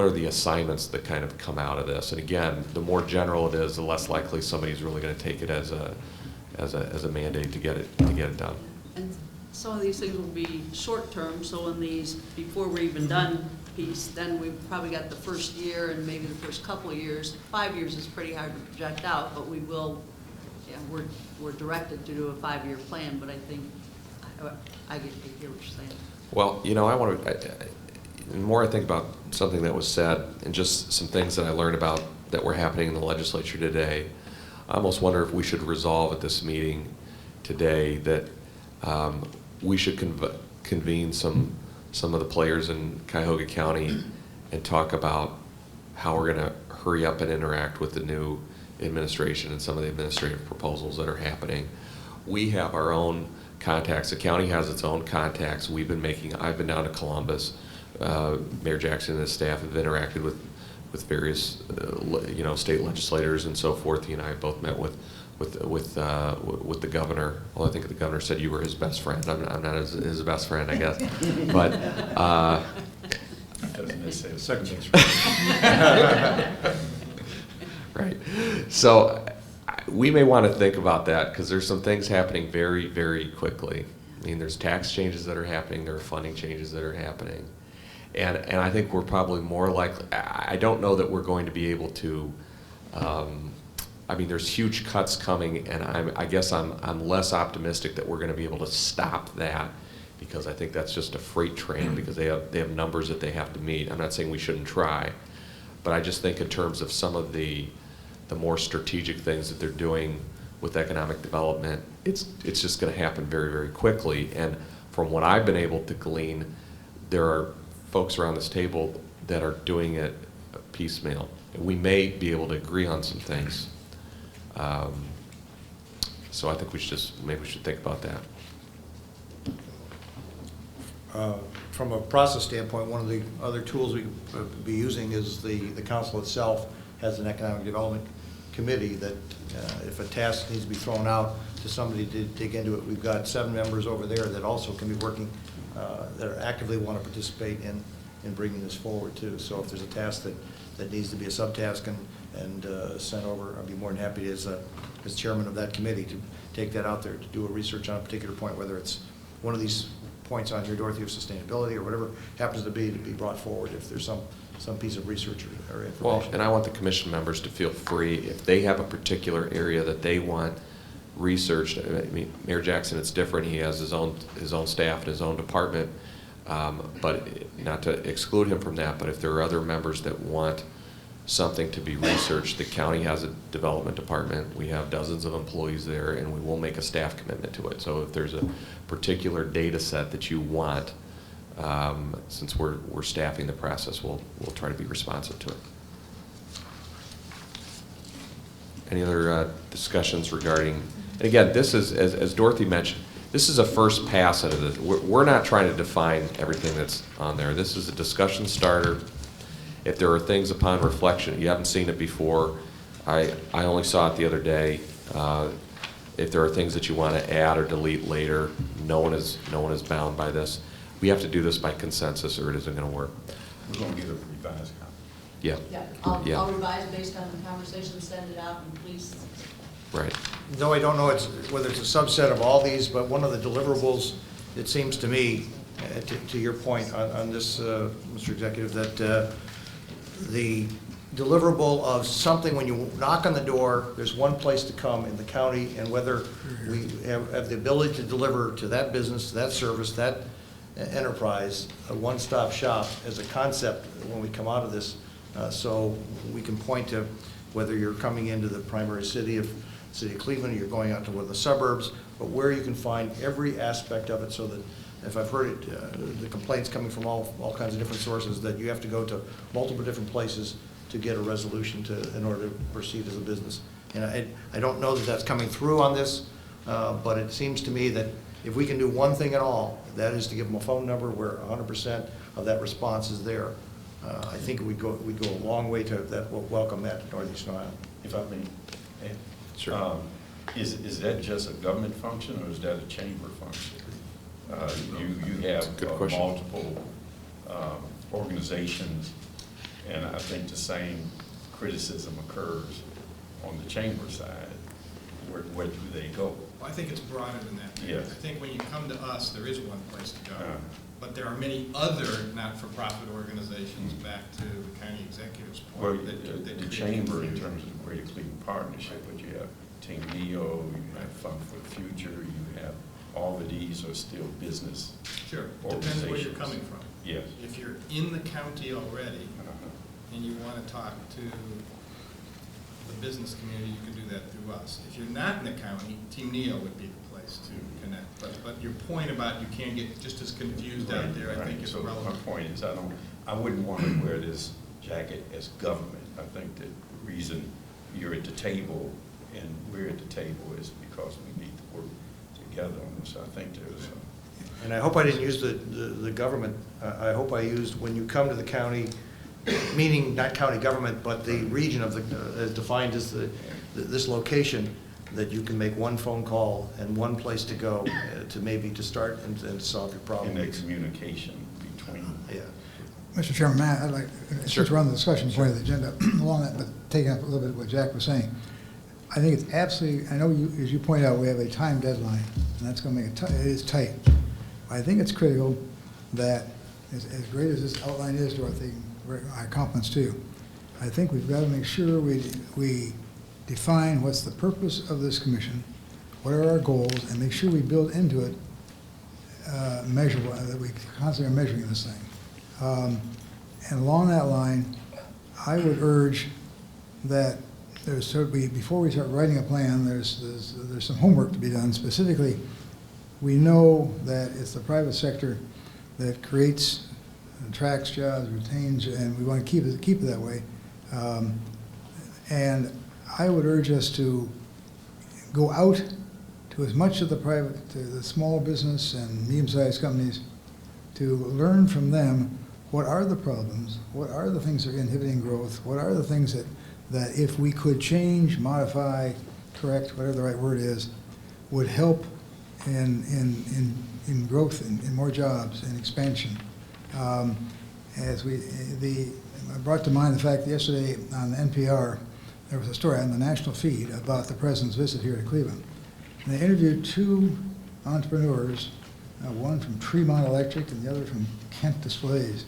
are the assignments that kind of come out of this? And again, the more general it is, the less likely somebody's really going to take it as a mandate to get it done. And some of these things will be short-term, so in these, before we're even done piece, then we've probably got the first year and maybe the first couple of years. 5 years is pretty hard to project out, but we will, we're directed to do a 5-year plan, but I think, I hear what you're saying. Well, the more I think about something that was said and just some things that I learned about that were happening in the legislature today, I almost wonder if we should resolve at this meeting today that we should convene some of the players in Cuyahoga County and talk about how we're going to hurry up and interact with the new administration and some of the administrative proposals that are happening. We have our own contacts. The county has its own contacts. I've been down to Columbus. Mayor Jackson and his staff have interacted with various, state legislators and so forth. He and I both met with the governor. Well, I think the governor said you were his best friend. I'm not his best friend, I guess. But Doesn't necessarily second best friend. right. So we may want to think about that because there's some things happening very, very quickly. I mean, there's tax changes that are happening. There are funding changes that are happening. And I think we're probably more likely, I don't know that we're going to be able to, there's huge cuts coming, and I guess I'm less optimistic that we're going to be able to stop that, because I think that's just a freight train, because they have numbers that they have to meet. I'm not saying we shouldn't try, but I just think in terms of some of the more strategic things that they're doing with economic development, it's just going to happen very, very quickly. And from what I've been able to glean, there are folks around this table that are doing it piecemeal. We may be able to agree on some things. So I think maybe we should think about that. From a process standpoint, one of the other tools we could be using is the council itself has an economic development committee that if a task needs to be thrown out to somebody to dig into it, we've got 7 members over there that also can be working, that are actively want to participate in bringing this forward too. So if there's a task that needs to be a subtask and sent over, I'd be more than happy as chairman of that committee to take that out there, to do a research on a particular point, whether it's one of these points on here, Dorothy, of sustainability or whatever happens to be brought forward if there's some piece of research or information. Well, and I want the commission members to feel free if they have a particular area that they want researched. I mean, Mayor Jackson, it's different. He has his own staff and his own department, but not to exclude him from that. But if there are other members that want something to be researched, the county has a development department. We have dozens of employees there, and we will make a staff commitment to it. So if there's a particular data set that you want, since we're staffing the process, we'll try to be responsive to it. Any other discussions regarding, and again, this is, as Dorothy mentioned, this is a first pass at it. We're not trying to define everything that's on there. This is a discussion starter. If there are things upon reflection, you haven't seen it before, I only saw it the other day. If there are things that you want to add or delete later, no one is bound by this. We have to do this by consensus or it isn't going to work. We're going to get a revised copy. Yeah. Yeah, I'll revise based on the conversation, send it out, and please. Right. No, I don't know whether it's a subset of all these, but one of the deliverables, it seems to me, to your point on this, Mr. Executive, that the deliverable of something, when you knock on the door, there's one place to come in the county, and whether we have the ability to deliver to that business, to that service, that enterprise, a one-stop shop as a concept when we come out of this, so we can point to whether you're coming into the primary city of Cleveland, or you're going out to one of the suburbs, but where you can find every aspect of it, so that if I've heard it, the complaints coming from all kinds of different sources, that you have to go to multiple different places to get a resolution in order to proceed as a business. And I don't know that that's coming through on this, but it seems to me that if we can do one thing at all, that is to give them a phone number where 100% of that response is there. I think we'd go a long way to that. We'll welcome that to Northeastern Ohio. If I may, Sure. Is that just a government function, or is that a chamber function? You have Good question. multiple organizations, and I think the same criticism occurs on the chamber side. Where do they go? Well, I think it's broader than that. Yes. I think when you come to us, there is one place to go. But there are many other not-for-profit organizations, back to the county executive's Well, point. that the chamber, in terms of the Greater Cleveland Partnership, but you have Team Neo, you have Fund for the Future, you have, all of these are still business. Sure, depends where you're organizations. coming from. Yes. If you're in the county already and you want to talk to the business community, you can do that through us. If you're not in the county, Team Neo would be the place to connect. But your point about you can't get just as confused out there, I think is So relevant. my point is, I wouldn't want to wear this jacket as government. I think that the reason you're at the table and we're at the table is because we need to work together on this. I think there's And I hope I didn't use the government. I hope I used, when you come to the county, meaning not county government, but the region of the, as defined as this location, that you can make one phone call and one place to go to maybe to start and solve your problem. And the communication between. Yeah. Mr. Chairman, Matt, I'd like, since we're on the discussion point of the agenda, along that, but taking up a little bit of what Jack was saying, I think it's absolutely, I know you, as you pointed out, we have a time deadline, and that's going to make it is tight. I think it's critical that, as great as this outline is, Dorothy, our compliments to you, I think we've got to make sure we define what's the purpose of this commission, what are our goals, and make sure we build into it measurable, that we constantly are measuring this thing. And along that line, I would urge that there's certainly, before we start writing a plan, there's some homework to be done. Specifically, we know that it's the private sector that creates, attracts jobs, retains, and we want to keep it that way. And I would urge us to go out to as much of to the small business and medium-sized companies, to learn from them what are the problems, what are the things that are inhibiting growth, what are the things that if we could change, modify, correct, whatever the right word is, would help in growth, in more jobs, in expansion. I brought to mind the fact that yesterday on NPR, there was a story on the national feed about the president's visit here to Cleveland. And they interviewed two entrepreneurs, one from Tremont Electric and the other from Kent Displays.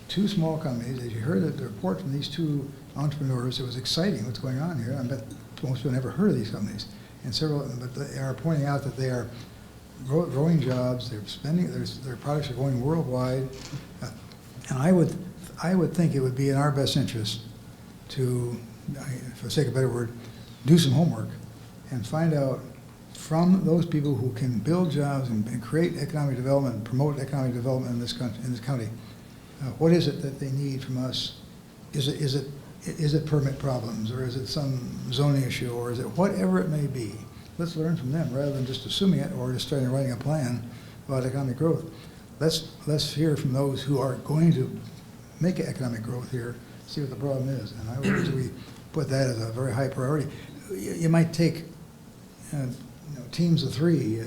Two small companies. As you heard the report from these two entrepreneurs, it was exciting what's going on here. I bet most people never heard of these companies. And but they are pointing out that they are growing jobs. They're spending. Their products are going worldwide. And I would think it would be in our best interest to, for the sake of a better word, do some homework and find out from those people who can build jobs and create economic development and promote economic development in this country, in this county. What is it that they need from us? Is it permit problems, or is it some zoning issue, or is it whatever it may be? Let's learn from them rather than just assuming it or just starting writing a plan about economic growth. Let's hear from those who are going to make economic growth here, see what the problem is, and I would urge we put that as a very high priority. You might take teams of three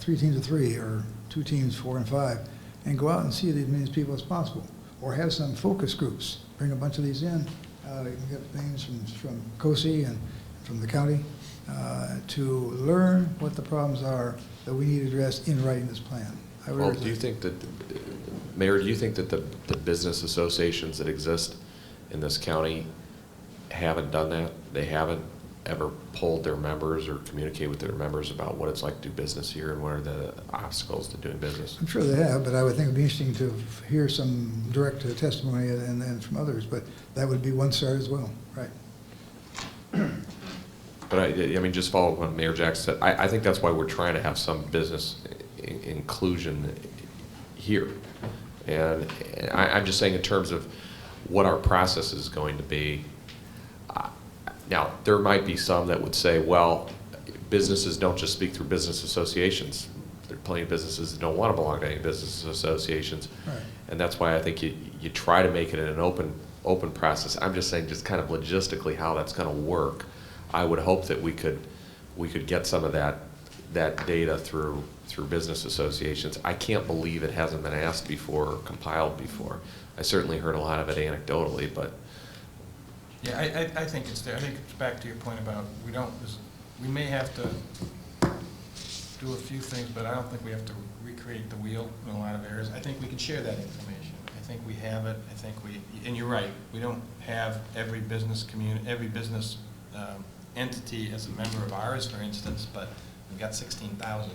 teams of three, or 2 teams, 4 and 5, and go out and see as many people as possible, or have some focus groups. Bring a bunch of these in. You can get names from COSI and from the county to learn what the problems are that we need to address in writing this plan. Well, do you think that, Mayor, do you think that the business associations that exist in this county haven't done that? They haven't ever polled their members or communicate with their members about what it's like to do business here and what are the obstacles to doing business? I'm sure they have, but I would think it would be interesting to hear some direct testimony and from others, but that would be one start as well, right? But I mean, just follow what Mayor Jackson said. I think that's why we're trying to have some business inclusion here. And I'm just saying in terms of what our process is going to be. Now, there might be some that would say, well, businesses don't just speak through business associations. There are plenty of businesses that don't want to belong to any business associations. Right. And that's why I think you try to make it an open process. I'm just saying just kind of logistically how that's going to work. I would hope that we could get some of that data through business associations. I can't believe it hasn't been asked before or compiled before. I certainly heard a lot of it anecdotally, but Yeah, I think it's there. I think it's back to your point about we may have to do a few things, but I don't think we have to recreate the wheel in a lot of areas. I think we can share that information. I think we have it. I think and you're right, we don't have every business entity as a member of ours, for instance, but we've got 16,000.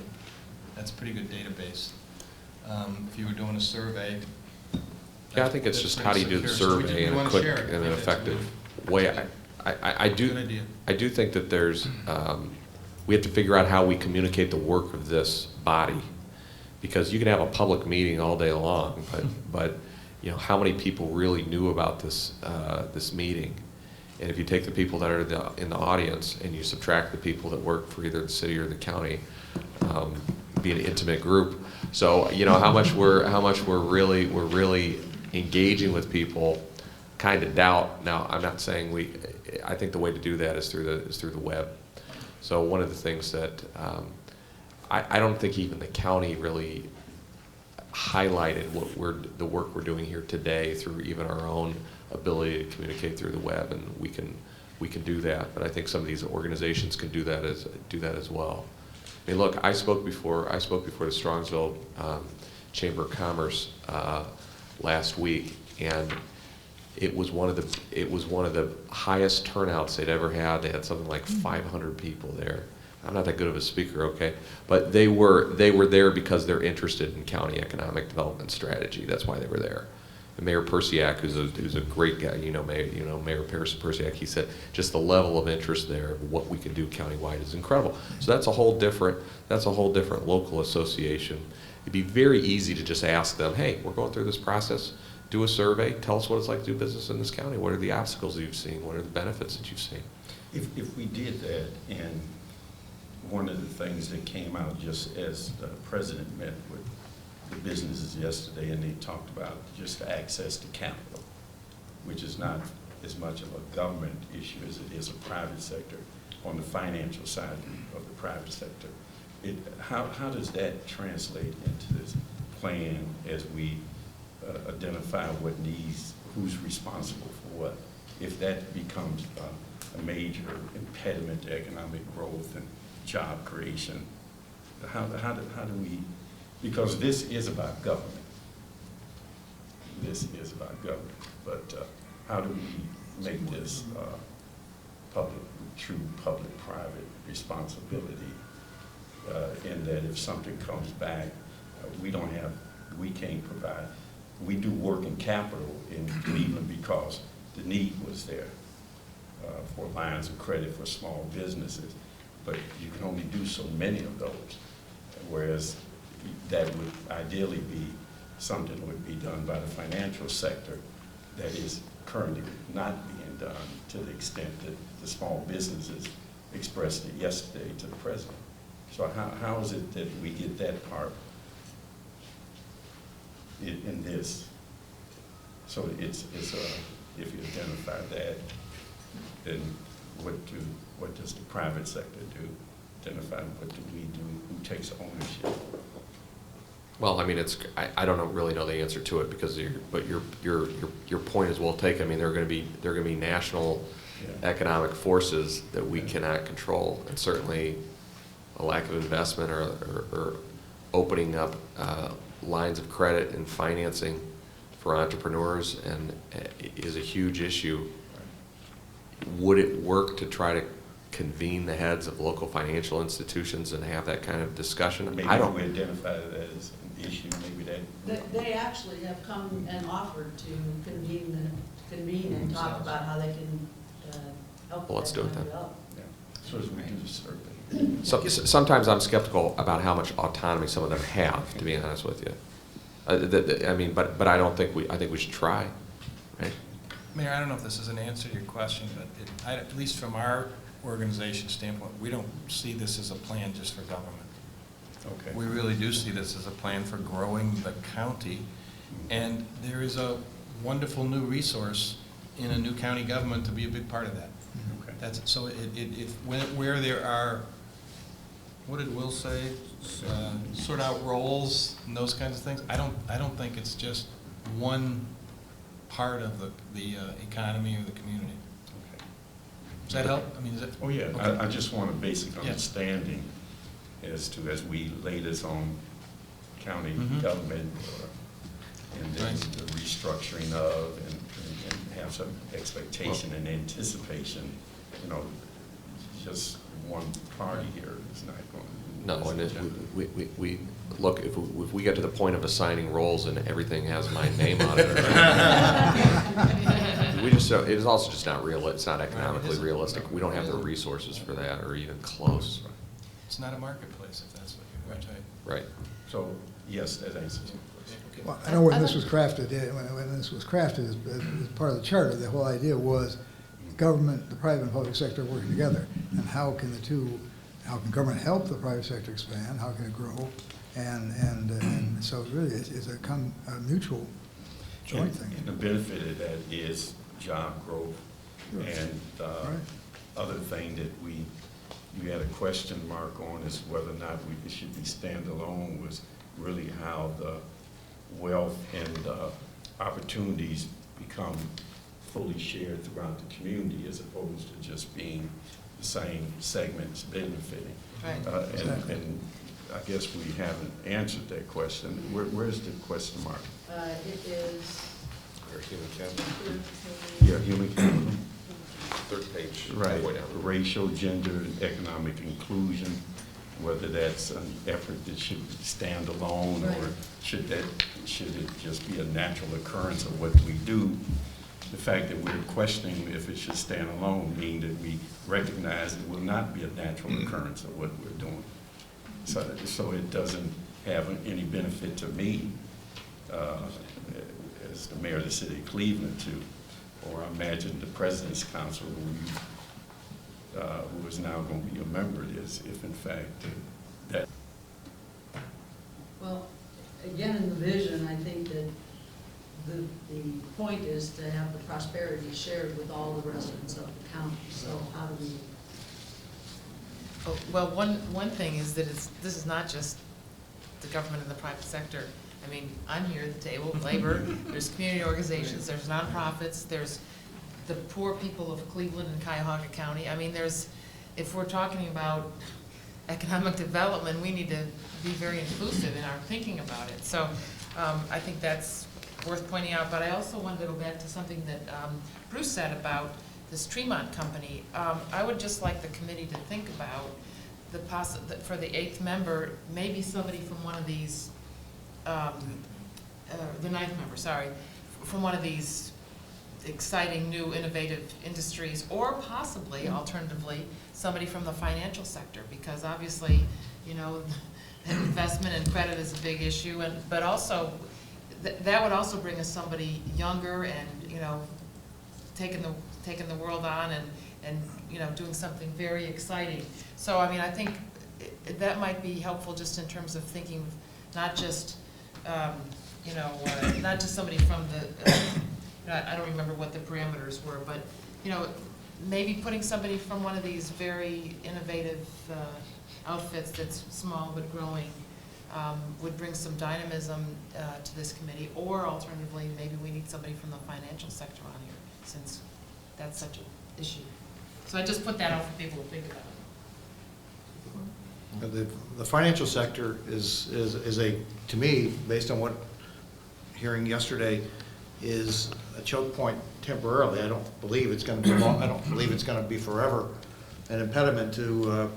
That's a pretty good database. If you were doing a survey. yeah, I think it's just how do you do the survey in a quick and an effective way. I do think that there's we have to figure out how we communicate the work of this body, because you can have a public meeting all day long, but you know, how many people really knew about this this meeting? And if you take the people that are in the audience and you subtract the people that work for either the city or the county, be an intimate group. So you know how much we're really engaging with people, kind of doubt. Now, I'm not saying I think the way to do that is through the web. So one of the things that I don't think even the county really highlighted the work we're doing here today through even our own ability to communicate through the web, and we can do that. But I think some of these organizations can do that as well. I mean, look, I spoke before the Strongsville Chamber of Commerce last week, and it was one of the highest turnouts they'd ever had. They had something like 500 people there. I'm not that good of a speaker, okay, but they were there because they're interested in county economic development strategy. That's why they were there. And Mayor Persiak, who's a great guy, Mayor Persiak, he said just the level of interest there of what we can do countywide is incredible. So that's a whole different local association. It'd be very easy to just ask them, hey, we're going through this process. Do a survey. Tell us what it's like to do business in this county. What are the obstacles that you've seen? What are the benefits that you've seen? If we did that, and one of the things that came out just as the president met with the businesses yesterday, and they talked about just access to capital, which is not as much of a government issue as it is a private sector, on the financial side of the private sector. How does that translate into this plan as we identify what needs, who's responsible for what? If that becomes a major impediment to economic growth and job creation, how do we, because this is about government. This is about government, but how do we make this true public-private responsibility in that if something comes back, we can't provide. We do working capital in Cleveland because the need was there for lines of credit for small businesses, but you can only do so many of those, whereas that would ideally be something that would be done by the financial sector that is currently not being done to the extent that the small businesses expressed it yesterday to the president. So how is it that we get that part in this? So it's if you identify that, then what does the private sector do? Identify what do we do? Who takes ownership? Well, I mean, I don't really know the answer to it because your point is well taken. I mean, there are going to be national economic forces that we cannot control, and certainly a lack of investment or opening up lines of credit and financing for entrepreneurs and is a huge issue. Would it work to try to convene the heads of local financial institutions and have that kind of discussion? Maybe I don't. we identify it as an issue. Maybe that. They actually have come and offered to convene and talk about how they can help. Well, let's do it then. Yeah. So as we do the survey. Sometimes I'm skeptical about how much autonomy some of them have, to be honest with you. I mean, but I don't think I think we should try, right? Mayor, I don't know if this is an answer to your question, but at least from our organization standpoint, we don't see this as a plan just for government. Okay. We really do see this as a plan for growing the county, and there is a wonderful new resource in a new county government to be a big part of that. Okay. That's so. Where there are, what did Will say? Sort out roles and those kinds of things. I don't think it's just one part of the economy or the community. Okay. Does that help? I mean, is it? Oh yeah. Okay. I just want a basic understanding as we lay this on county government and then the restructuring of and have some expectation and anticipation. You know, just one party here is not going to. No, and we look, if we get to the point of assigning roles and everything has my name on it, it is also just not real. It's not economically realistic. We don't have the resources for that, or even close. It's not a marketplace, if that's what you're going to say. Right. So yes, that answers your question. Okay. Well, I know when this was crafted, when this was crafted as part of the charter, the whole idea was government, the private and public sector working together, and how can government help the private sector expand? How can it grow? And so really, it's a mutual joint thing. And the benefit of that is job growth. Sure. And Right. other thing that you had a question mark on is whether or not it should be standalone was really how the wealth and opportunities become fully shared throughout the community as opposed to just being the same segments benefiting. Right. Exactly. And I guess we haven't answered that question. Where's the question mark? It is. Or human capital, Yeah, human capital. third page. Right, halfway down. racial, gender, and economic inclusion, whether that's an effort that should stand alone, or Right. should it just be a natural occurrence of what we do? The fact that we're questioning if it should stand alone means that we recognize it will not be a natural occurrence of what we're doing. So it doesn't have any benefit to me, as the mayor of the city of Cleveland, or I imagine the President's Council, who is now going to be a member of this, if in fact that. Well, again, in the vision, I think that the point is to have the prosperity shared with all the residents of the county. So how do we? Well, one thing is that this is not just the government and the private sector. I mean, I'm here at the table of labor, there's community organizations, there's nonprofits, there's the poor people of Cleveland and Cuyahoga County. I mean, if we're talking about economic development, we need to be very inclusive in our thinking about it. So I think that's worth pointing out. But I also wanted to go back to something that Bruce said about this Tremont company. I would just like the committee to think about for the 8th member, maybe somebody from one of these, the 9th member, sorry, from one of these exciting new innovative industries, or possibly, alternatively, somebody from the financial sector, because obviously, you know, investment and credit is a big issue, but also, that would also bring us somebody younger and, you know, taking the world on and you know, doing something very exciting. So, I mean, I think that might be helpful just in terms of thinking, not just, you know, not just somebody from the, I don't remember what the parameters were, but, you know, maybe putting somebody from one of these very innovative outfits that's small but growing would bring some dynamism to this committee, or alternatively, maybe we need somebody from the financial sector on here, since that's such an issue. So I just put that out for people to think about. The financial sector is to me, based on what hearing yesterday, is a choke point temporarily. I don't believe it's going to be long. I don't believe it's going to be forever an impediment to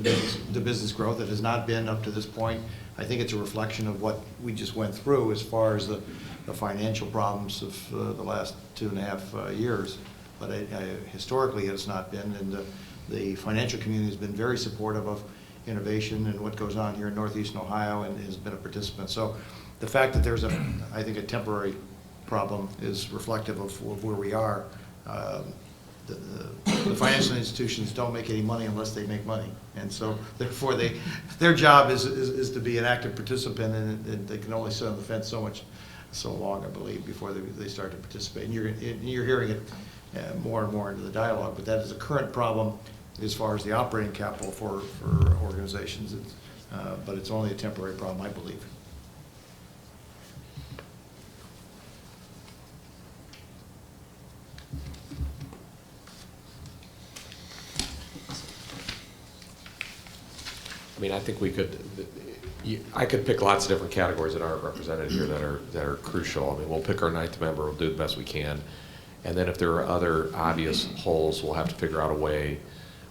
business growth. It has not been up to this point. I think it's a reflection of what we just went through as far as the financial problems of the last 2.5 years. But historically, it's not been, and the financial community has been very supportive of innovation and what goes on here in Northeastern Ohio, and has been a participant. So the fact that there's I think a temporary problem is reflective of where we are. The financial institutions don't make any money unless they make money, and so therefore their job is to be an active participant, and they can only sit on the fence so long, I believe, before they start to participate. And you're hearing it more and more into the dialogue, but that is a current problem as far as the operating capital for organizations. But it's only a temporary problem, I believe. I mean, I think we could, I could pick lots of different categories that aren't represented here that are crucial. I mean, we'll pick our 9th member, we'll do the best we can. And then if there are other obvious holes, we'll have to figure out a way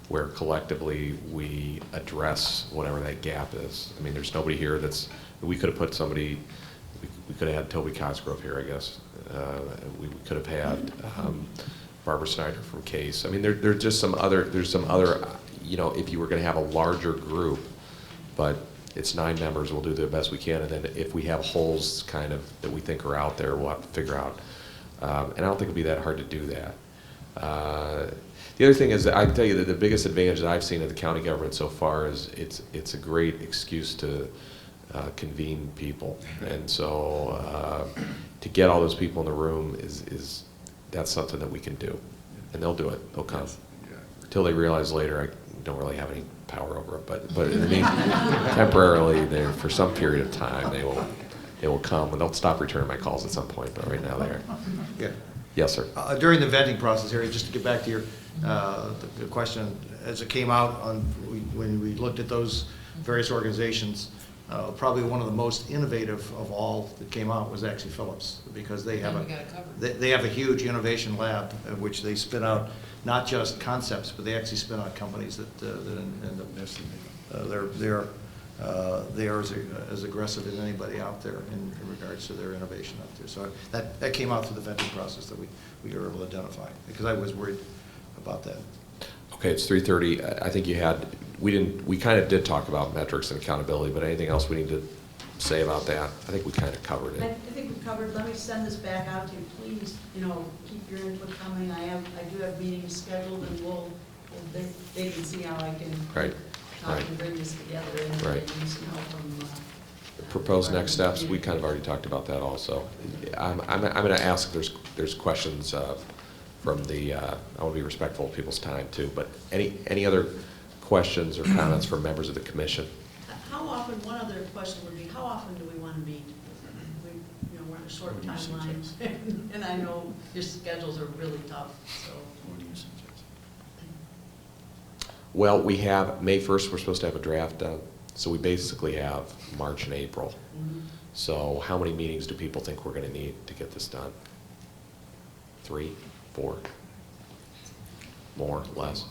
where collectively we address whatever that gap is. I mean, there's nobody here we could have put somebody, we could have had Toby Cosgrove here, I guess. We could have had Barbara Snyder from CASE. I mean, there's just some other, you know, if you were gonna have a larger group, but it's 9 members, we'll do the best we can, and then if we have holes kind of that we think are out there, we'll have to figure out. And I don't think it'll be that hard to do that. The other thing is, I can tell you that the biggest advantage that I've seen of the county government so far is it's a great excuse to convene people. And so to get all those people in the room is that's something that we can do, and they'll do it. They'll come until they realize later I don't really have any power over it. But in the meantime, temporarily, there for some period of time they will come, and they'll stop returning my calls at some point. But right now they're. Yeah. Yes, sir. During the vetting process, Harry, just to get back to your the question, as it came out when we looked at those various organizations, probably one of the most innovative of all that came out was actually Phillips, because they have And we got it covered. they have a huge innovation lab in which they spin out not just concepts, but they actually spin out companies that end up they are as aggressive as anybody out there in regards to their innovation out there. So that came out through the vetting process that we were able to identify, because I was worried about that. Okay, it's 3:30. I think we kind of did talk about metrics and accountability, but anything else we need to say about that? I think we kind of covered I it. think we covered, let me send this back out to you, please, keep your input coming. I do have meetings scheduled, and they can see how I can Right, talk right. and bring this together, and Right. they need some help from. The proposed next steps, we kind of already talked about that also. I'm going to ask if there's questions from the, I want to be respectful of people's time too, but any other questions or comments from members of the commission? How often, one other question would be, how often do we want to meet? We're on a short What do you timeline, suggest? and I know your schedules are really tough, so. What do you suggest? Well, we have, May 1st, we're supposed to have a draft done, so we basically have March and April. So how many meetings do people think we're going to need to get this done? 3, 4? More, less?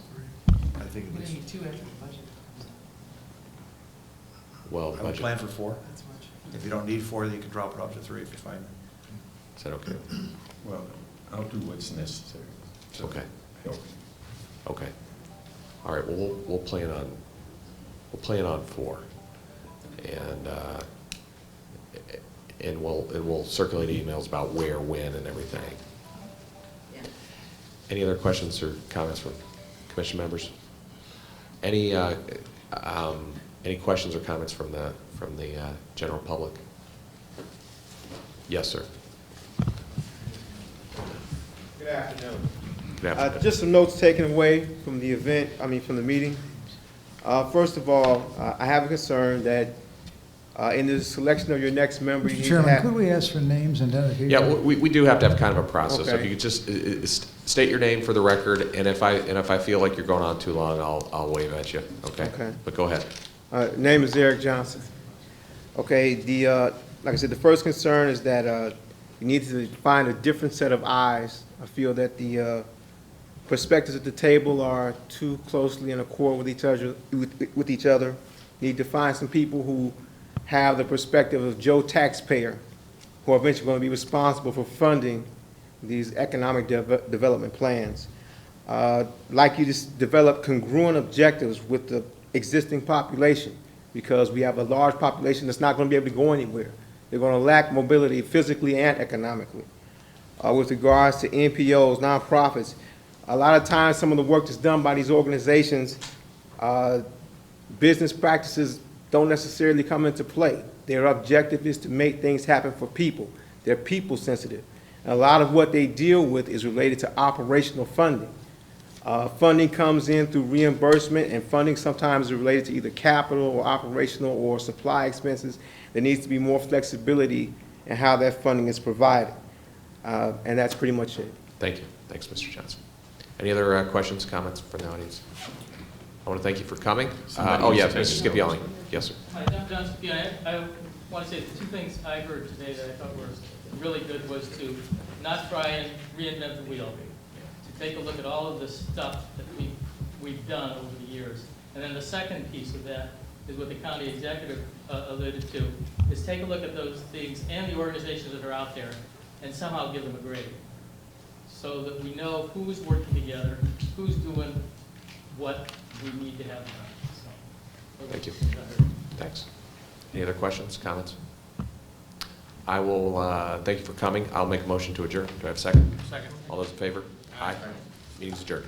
I think We're it gonna was, need 2 after the budget comes out. Well, I would budget, plan for 4. That's much. If you don't need 4, then you can drop it off to 3 if you find. is that okay? Well, I'll do what's necessary. to Okay. help. Okay. All right, well, we'll plan on 4. And we'll circulate emails about where, when, and everything. Yeah. Any other questions or comments from commission members? Any questions or comments from the general public? Yes, sir. Good afternoon. Good afternoon. Just some notes taken away from the event, from the meeting. First of all, I have a concern that in the selection of your next member, you Mr. need to Chairman, have. could we ask for names and identification? Yeah, we do have to have kind of a process. So if Okay. you could just state your name for the record, and if I feel like you're going on too long, I'll wave at you. Okay? Okay. But go ahead. Name is Eric Johnson. Okay, like I said, the first concern is that you need to find a different set of eyes. I feel that the perspectives at the table are too closely in accord with each other. Need to find some people who have the perspective of Joe taxpayer, who are eventually going to be responsible for funding these economic development plans. Like you just develop congruent objectives with the existing population, because we have a large population that's not going to be able to go anywhere. They're going to lack mobility physically and economically. With regards to NPOs, nonprofits, a lot of times some of the work that's done by these organizations, business practices don't necessarily come into play. Their objective is to make things happen for people. They're people sensitive. And a lot of what they deal with is related to operational funding. Funding comes in through reimbursement, and funding sometimes is related to either capital or operational or supply expenses. There needs to be more flexibility in how that funding is provided. And that's pretty much it. Thank you. Thanks, Mr. Johnson. Any other questions, comments from the audience? I want to thank you for coming. Oh, yeah, Mr. Skip Yelling. Yes, sir. Hi, John Scapione. I want to say the 2 things I heard today that I thought were really good was to not try and reinvent the wheel, to take a look at all of the stuff that we've done over the years. And then the second piece of that is what the county executive alluded to, is take a look at those things and the organizations that are out there and somehow give them a grade, so that we know who's working together, who's doing what we need to have done. So, Thank you. Thanks. Any other questions, comments? I will thank you for coming. I'll make a motion to adjourn. Do I have a second? Second. All those in favor? Aye. Meeting's adjourned.